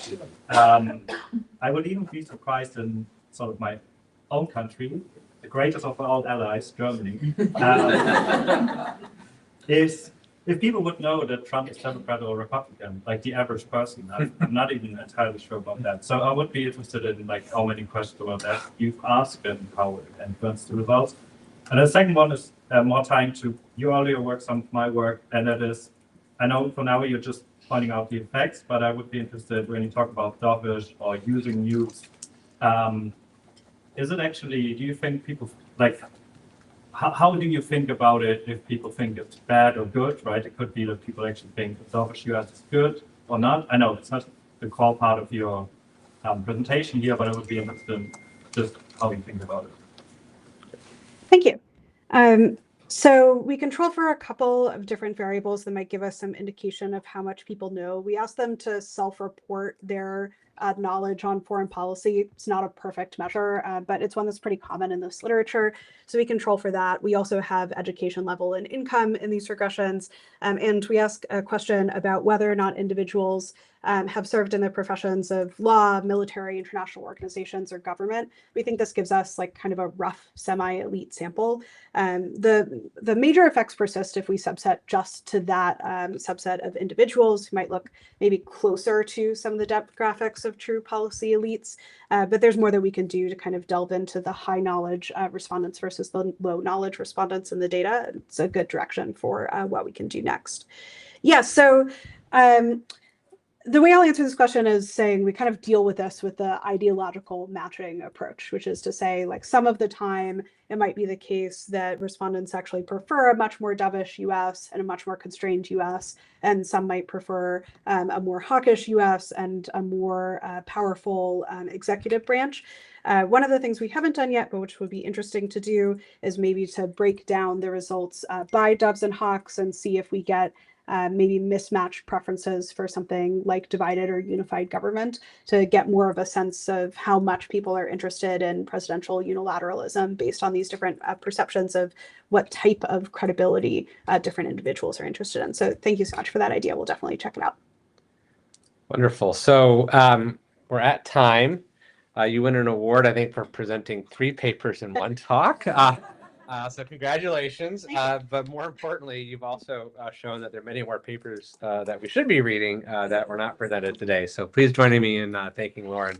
Speaker 12: I would even be surprised in sort of my own country, the greatest of all allies, Germany, is if people would know that Trump is Democrat or Republican, like the average person. I'm not even entirely sure about that. So I would be interested in how many questions about that you've asked and how it influenced the results. And the second one is more tying to your earlier work, some of my work, and that is, I know for now you're just pointing out the effects, but I would be interested when you talk about dovish or using news. Is it actually, do you think people, how do you think about it if people think it's bad or good, right? It could be that people actually think the dovish US is good or not. I know it's not the core part of your presentation here, but I would be interested in just how you think about it.
Speaker 2: Thank you. So we control for a couple of different variables that might give us some indication of how much people know. We ask them to self-report their knowledge on foreign policy. It's not a perfect measure, but it's one that's pretty common in this literature. So we control for that. We also have education level and income in these regressions. And we ask a question about whether or not individuals have served in the professions of law, military, international organizations, or government. We think this gives us kind of a rough semi-elite sample. The major effects persist if we subset just to that subset of individuals who might look maybe closer to some of the demographics of true policy elites. But there's more that we can do to kind of delve into the high knowledge respondents versus the low knowledge respondents in the data. It's a good direction for what we can do next. Yeah, so the way I'll answer this question is saying we kind of deal with this with the ideological matching approach, which is to say, some of the time it might be the case that respondents actually prefer a much more dovish US and a much more constrained US, and some might prefer a more hawkish US and a more powerful executive branch. One of the things we haven't done yet, but which would be interesting to do, is maybe to break down the results by doves and hawks and see if we get maybe mismatched preferences for something like divided or unified government to get more of a sense of how much people are interested in presidential unilateralism based on these different perceptions of what type of credibility different individuals are interested in. So thank you so much for that idea. We'll definitely check it out.
Speaker 1: Wonderful. So we're at time. You win an award, I think, for presenting 3 papers in one talk. So congratulations. But more importantly, you've also shown that there are many more papers that we should be reading that were not presented today. So please join me in thanking Lauren.